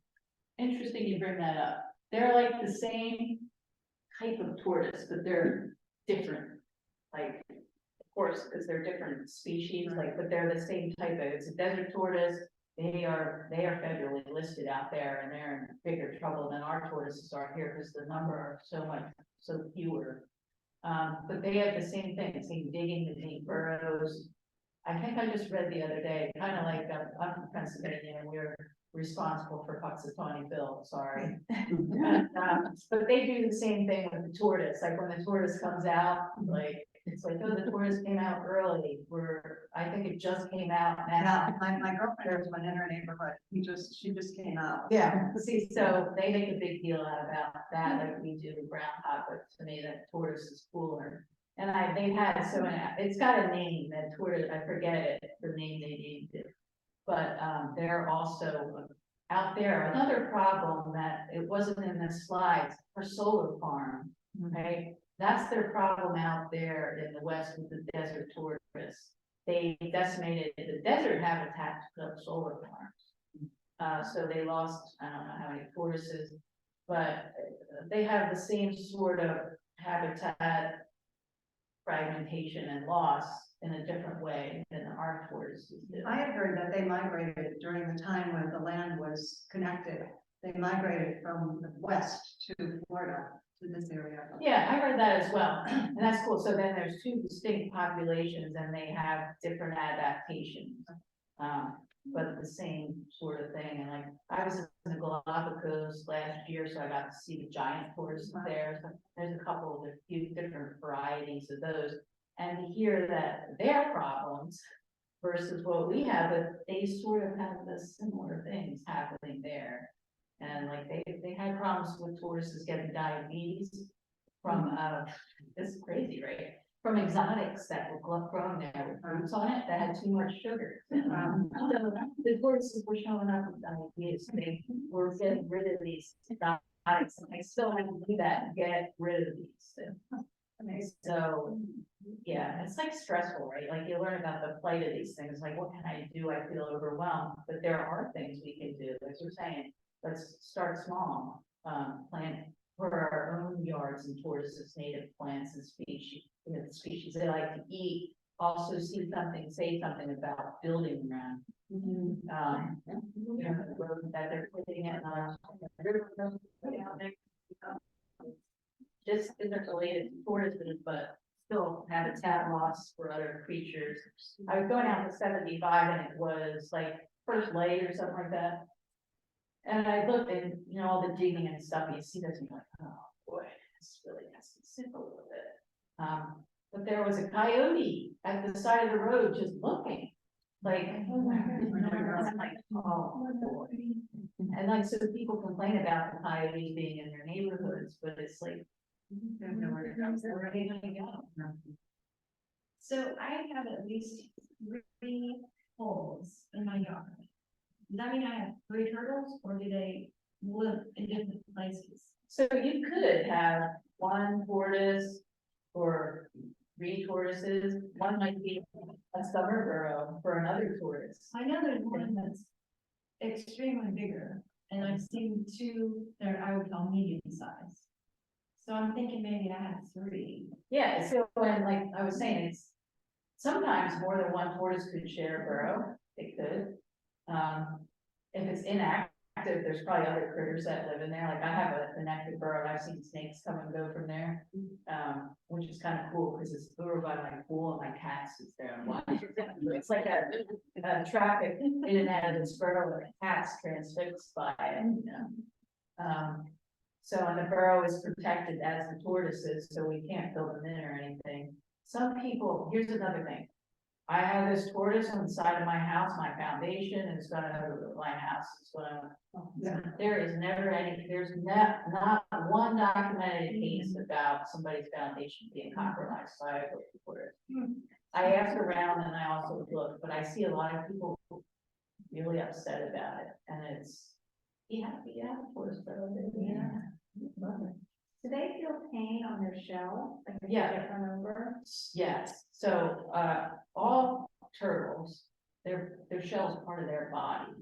Interesting you bring that up. They're like the same type of tortoise, but they're different. Like, of course, because they're different species, like, but they're the same type of, it's a desert tortoise. They are federally listed out there, and they're in bigger trouble than our tortoises are here, because the number are so fewer. But they have the same thing, same digging, the same burrows. I think I just read the other day, kind of like, I'm from Pennsylvania, and we're responsible for Puxatawny Bill, sorry. But they do the same thing with the tortoise, like when the tortoise comes out, like, it's like, oh, the tortoise came out early, I think it just came out now. Yeah, my girlfriend has one in her neighborhood, she just came out. Yeah, see, so they make a big deal out about that, like we do groundhog, but to me, that tortoise is cooler. And they've had so many, it's got a name, that tortoise, I forget it, the name they named it. But they're also out there. Another problem that it wasn't in the slides for solar farm, right? That's their problem out there in the west with the desert tortoise. They decimated the desert habitat to put up solar farms. So they lost, I don't know how many tortoises, but they have the same sort of habitat fragmentation and loss in a different way than our tortoises do. I had heard that they migrated during the time when the land was connected. They migrated from the west to Florida, to this area. Yeah, I read that as well, and that's cool. So then there's two distinct populations, and they have different adaptations, but the same sort of thing. And like, I was in the Galapagos last year, so I got to see the giant tortoise there. So there's a few different varieties of those, and to hear that their problems versus what we have, but they sort of have the similar things happening there. And like they had problems with tortoises getting diabetes from this is crazy, right? From exotics that were grown there with fruits on it that had too much sugar. So the tortoises were showing up with diabetes. They were getting rid of these exotics, and I still have to do that and get rid of these. So yeah, it's like stressful, right? Like you learn about the plight of these things. Like, what can I do? I feel overwhelmed, but there are things we can do. As we're saying, let's start small, plant for our own yards and tortoises, native plants and species, the species they like to eat. Also see something, say something about building around. The road that they're putting in just isn't related to tortoises, but still habitat loss for other creatures. I was going out to 75 and it was like first light or something like that. And I looked and, all the digging and stuff, you see this, and you're like, oh boy, this really has to sink a little bit. But there was a coyote at the side of the road just looking, like, I'm like, oh, boy. And like, so people complain about the coyotes being in their neighborhoods, but it's like, they have nowhere to go, so where are they gonna go? So I have at least 3 holes in my yard. Does that mean I have 3 turtles, or do they live in different places? So you could have 1 tortoise or 3 tortoises, one might be a summer burrow for another tortoise. I know there's one that's extremely bigger, and I've seen 2 that I would call medium size. So I'm thinking maybe I have 3. Yeah, so when, like I was saying, it's sometimes more than 1 tortoise could share a burrow, it could. If it's inactive, there's probably other critters that live in there, like I have a connected burrow, I've seen snakes come and go from there. Which is kind of cool, because it's over by my pool and my cat sits there and watches. It's like a traffic in and out of this burrow, and the cat's transfixed by it, you know. So, and the burrow is protected as the tortoise is, so we can't fill them in or anything. Some people, here's another thing. I have this tortoise on the side of my house, my foundation, and it's gonna over my house, it's gonna. There is never any, there's not one documented case about somebody's foundation being compromised by a tortoise. I asked around and I also looked, but I see a lot of people really upset about it, and it's, yeah, tortoise burrow, yeah. Do they feel pain on their shell? Like if Yeah. they get run over? Yes, so, all turtles, their shell is part of their body.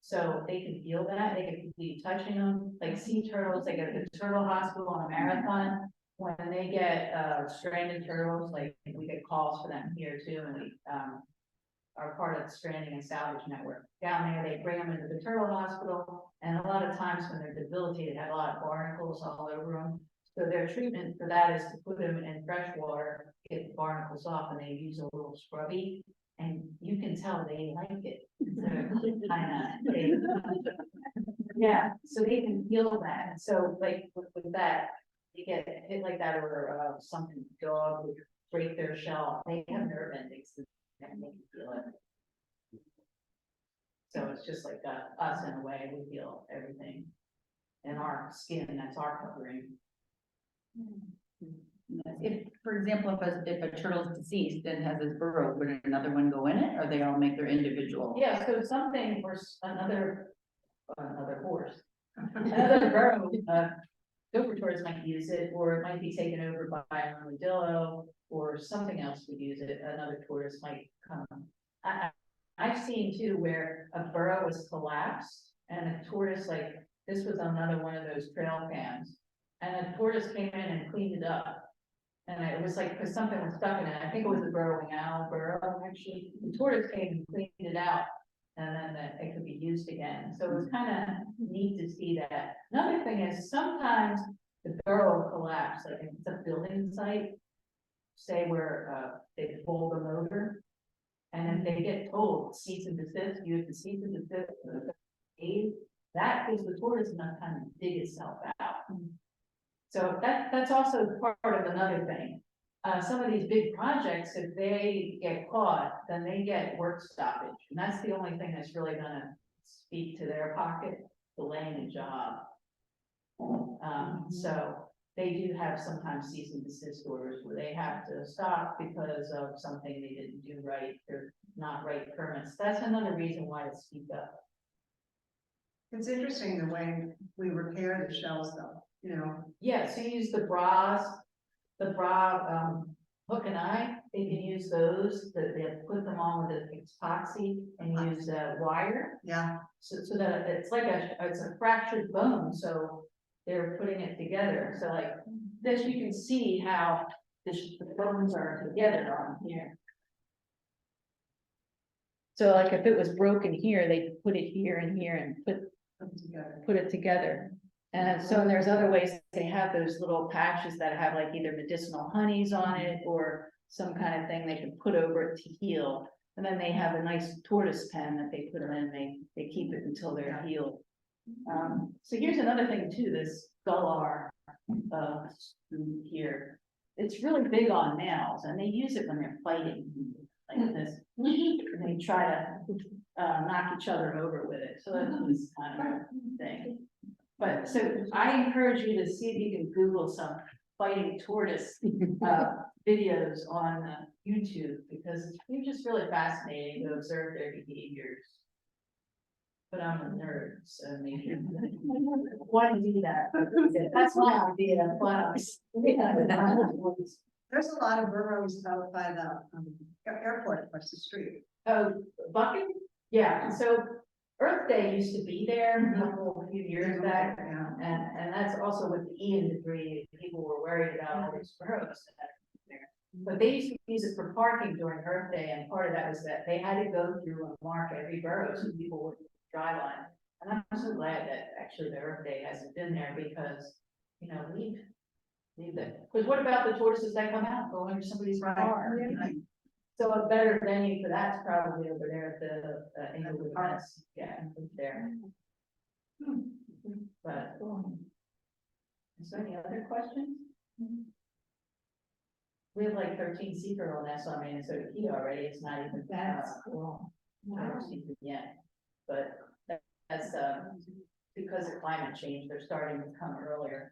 So they can feel that, they can be touching them, like sea turtles, they go to the turtle hospital on a marathon. When they get, stranded turtles, like we get calls for them here too, and we, are part of the stranding and salvage network. Down there, they bring them into the turtle hospital, and a lot of times when they're debilitated, have a lot of barnacles all over them. So their treatment for that is to put them in fresh water, get the barnacles off, and they use a little scrubby, and you can tell they like it. Yeah, so they can feel that. So like with that, you get hit like that, or something, dog would break their shell, they have nerve endings that make you feel it. So it's just like us in a way, we feel everything in our skin, that's our covering. If, for example, if a turtle's deceased and has his burrow, would another one go in it, or they all make their individual? Yeah, so something or another horse, another burrow, Gopher tortoise might use it, or it might be taken over by an armadillo, or something else would use it, another tortoise might come. I've seen too where a burrow was collapsed, and a tortoise, like, this was another one of those trail cams, and a tortoise came in and cleaned it up. And it was like, because something was stuck in it, I think it was a burrowing owl burrow, actually, the tortoise came and cleaned it out, and then it could be used again, so it was kind of neat to see that. Another thing is, sometimes the burrow will collapse, like if it's a building site, say where they fold them over, and if they get told cease and desist, you have to cease and desist, that gives the tortoise enough time to dig itself out. So that's also part of another thing. Some of these big projects, if they get caught, then they get work stoppage, and that's the only thing that's really gonna speak to their pocket, delaying a job. So they do have sometimes cease and desist orders where they have to stop because of something they didn't do right, or not right permits. That's another reason why to speak up. It's interesting the way we repair the shells though, you know. Yeah, so you use the bra hook and eye, they can use those, that they put them on with an epoxy and use wire. Yeah, So that it's like it's a fractured bone, so they're putting it together, so like this, you can see how the bones are together on here. So like if it was broken here, they put it here and here and put it together. And so there's other ways they have those little patches that have like either medicinal honeys on it or some kind of thing they can put over it to heal. And then they have a nice tortoise pen that they put them in, they keep it until they're healed. So here's another thing too, this Gullar, student here. It's really big on males, and they use it when they're fighting like this. And they try to knock each other over with it, so that's this kind of thing. But so I encourage you to see if you can Google some fighting tortoise videos on YouTube, because it's just really fascinating to observe their behaviors. But I'm a nerd, so maybe why do that? That's my idea. Wow. There's a lot of burrows out by the airport across the street. Oh, bucket? Yeah, so Earth Day used to be there a few years back. Yeah. And that's also with the Ian debris, people were worried about all these burrows that are there. But they used to use it for parking during Earth Day, and part of that was that they had to go through and mark every burrow so people would drive on it. And I'm so glad that actually the Earth Day hasn't been there, because, you know, leave that. Because what about the tortoises that come out, go under somebody's car? Right. You know? So a better venue for that's probably over there at the Inglewood Arts, yeah, there. But, is there any other questions? We have like 13 sea turtle nests on Minnesota Key already, it's not even. That's cool. Yet, but that's, because of climate change, they're starting to come earlier.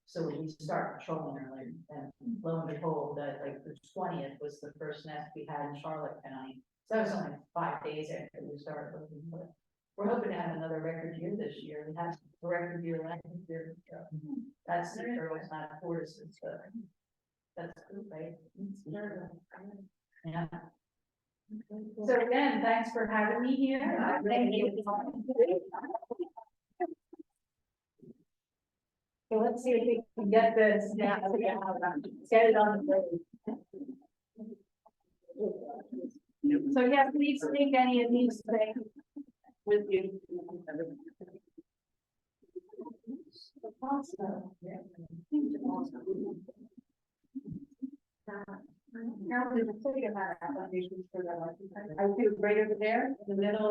So we start patrolling early, and lo and behold, that like the 20th was the first nest we had in Charlotte County. So that was only 5 days after we started looking for it. We're hoping to have another record year this year. We had a record year last year. That's the turtles, not tortoises, but that's good, right? Yeah. So again, thanks for having me here. Thank you. So let's see if we can get this now. Get it on the plate. So yeah, please take any of these things with you. Now, there's a pretty amount of applications for that. I feel right over there in the middle